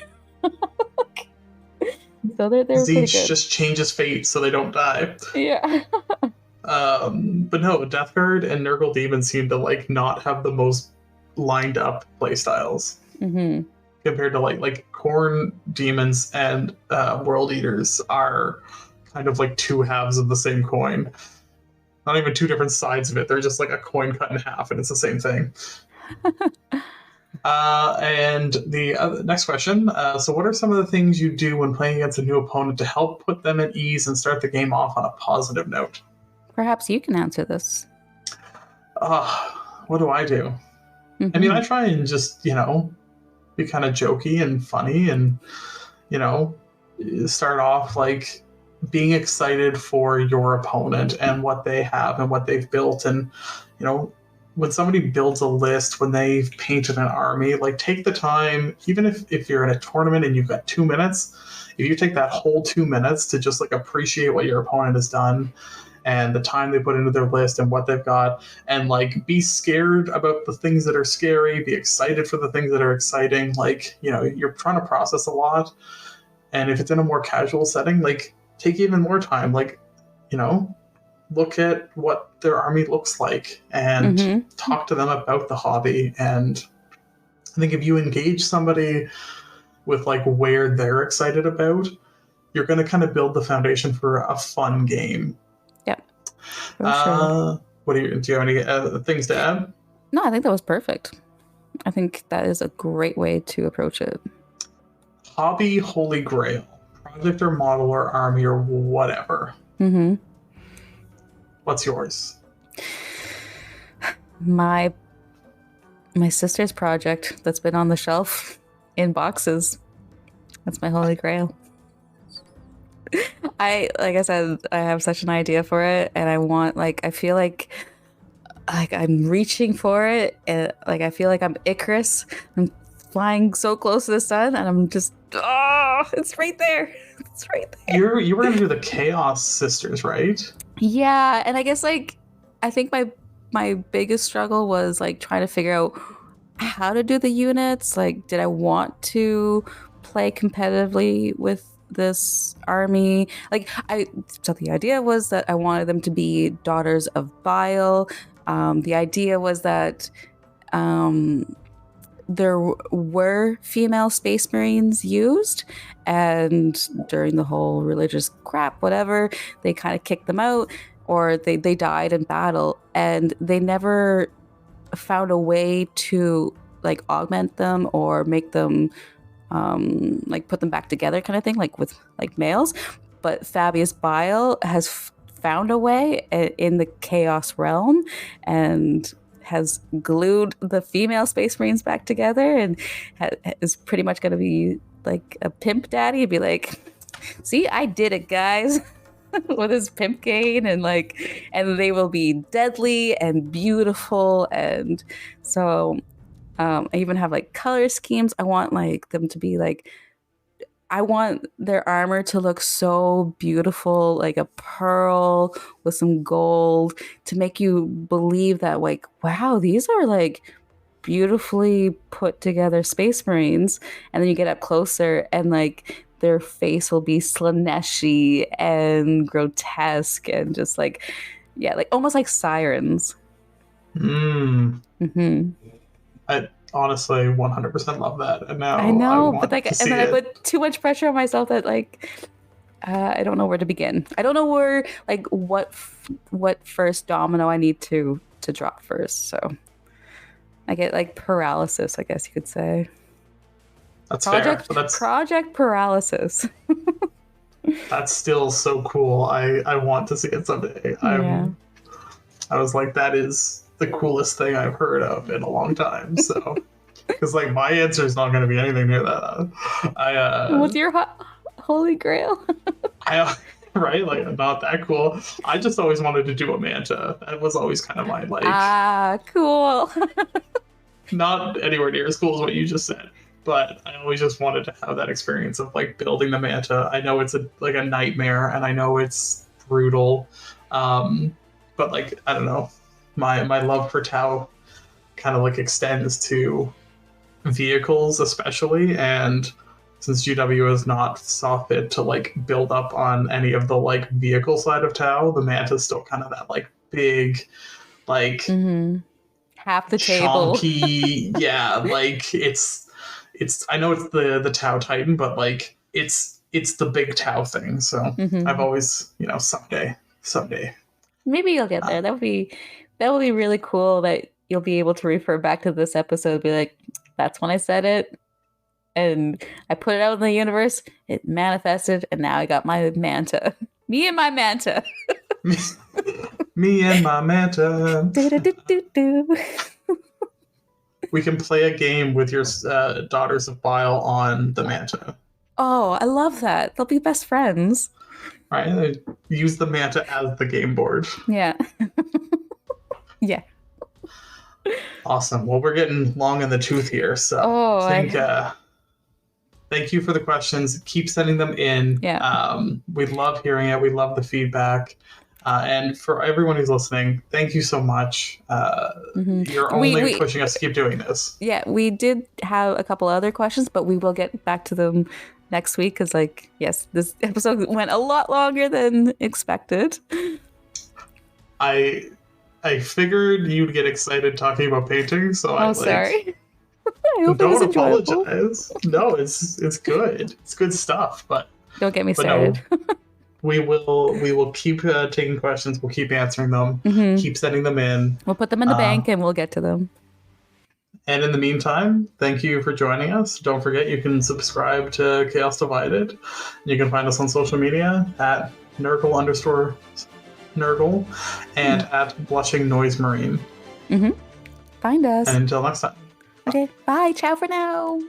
So they're Tzeentch just changes fate so they don't die. Yeah. But no, Death Guard and Nurgle Demons seem to like not have the most lined up playstyles compared to like Khorne Demons and World Eaters are kind of like two halves of the same coin. Not even two different sides of it. They're just like a coin cut in half, and it's the same thing. And the next question. So what are some of the things you do when playing against a new opponent to help put them at ease and start the game off on a positive note? Perhaps you can answer this. What do I do? I mean, I try and just, be kind of jokey and funny and, start off like being excited for your opponent and what they have and what they've built. And, when somebody builds a list, when they've painted an army, like take the time, even if you're in a tournament and you've got 2 minutes, if you take that whole 2 minutes to just like appreciate what your opponent has done and the time they put into their list and what they've got, and like be scared about the things that are scary, be excited for the things that are exciting. Like, you're trying to process a lot. And if it's in a more casual setting, like take even more time, like, look at what their army looks like and talk to them about the hobby. And I think if you engage somebody with like where they're excited about, you're going to kind of build the foundation for a fun game. Yeah. Sure. Do you have any things to add? No, I think that was perfect. I think that is a great way to approach it. Hobby holy grail, project or model or army or whatever. Mm-hmm. What's yours? My sister's project that's been on the shelf in boxes. That's my holy grail. Like I said, I have such an idea for it, and I feel like I'm reaching for it, and like I feel like I'm Icarus. I'm flying so close to the sun, and I'm just it's right there. It's right there. You were gonna do the Chaos Sisters, right? Yeah, and I guess like I think my biggest struggle was like trying to figure out how to do the units. Like, did I want to play competitively with this army? So the idea was that I wanted them to be daughters of Bile. The idea was that there were female space marines used, and during the whole religious crap, whatever, they kind of kicked them out, or they died in battle, and they never found a way to like augment them or make them like put them back together kind of thing, like with like males. But Fabius Bile has found a way in the chaos realm and has glued the female space marines back together, and is pretty much going to be like a pimp daddy. He'd be like, see, I did it, guys. With his pimp cane, and they will be deadly and beautiful. And so I even have like color schemes. I want like them to be like, I want their armor to look so beautiful, like a pearl with some gold, to make you believe that like, wow, these are like beautifully put together space marines. And then you get up closer and like their face will be Slaneshi and grotesque and just like, yeah, like almost like sirens. Mm-hmm. I honestly 100% love that. And now I know, but like, and then I put too much pressure on myself that like, I don't know where to begin. I don't know where, like, what first domino I need to drop first. So I get like paralysis, I guess you could say. That's fair. Project paralysis. That's still so cool. I want to see it someday. Yeah. I was like, that is the coolest thing I've heard of in a long time. So, because like my answer is not going to be anything near that. What's your holy grail? Right, like not that cool. I just always wanted to do a manta. That was always kind of my like. Cool. Not anywhere near as cool as what you just said. But I always just wanted to have that experience of like building the manta. I know it's like a nightmare, and I know it's brutal, but like I don't know, my love for Tau kind of like extends to vehicles especially, and since GW has not saw fit to like build up on any of the like vehicle side of Tau, the manta is still kind of that like big, like half the table. Chonky, yeah, like it's. I know it's the Tau Titan, but like it's the big Tau thing. So I've always, someday. Maybe you'll get there. That would be really cool. That you'll be able to refer back to this episode, be like, that's when I said it, and I put it out in the universe. It manifested, and now I got my manta. Me and my manta. Me and my manta. We can play a game with your daughters of Bile on the manta. Oh, I love that. They'll be best friends. Right? Use the manta as the game board. Yeah. Yeah. Awesome. Well, we're getting long in the tooth here, so thank you for the questions. Keep sending them in. Yeah. We love hearing it. We love the feedback. And for everyone who's listening, thank you so much. You're only pushing us to keep doing this. Yeah, we did have a couple other questions, but we will get back to them next week because, like, yes, this episode went a lot longer than expected. I figured you'd get excited talking about painting, so sorry. I hope it was don't apologize. No, it's good. It's good stuff, but Don't get me But no, started. we will keep taking questions. We'll keep answering them. Keep sending them in. We'll put them in the bank and we'll get to them. And in the meantime, thank you for joining us. Don't forget you can subscribe to Chaos Divided. You can find us on social media at Nurgle_Nurgle and at BlushingNoiseMarine. Find us. And until next time. Okay, bye. Ciao for now.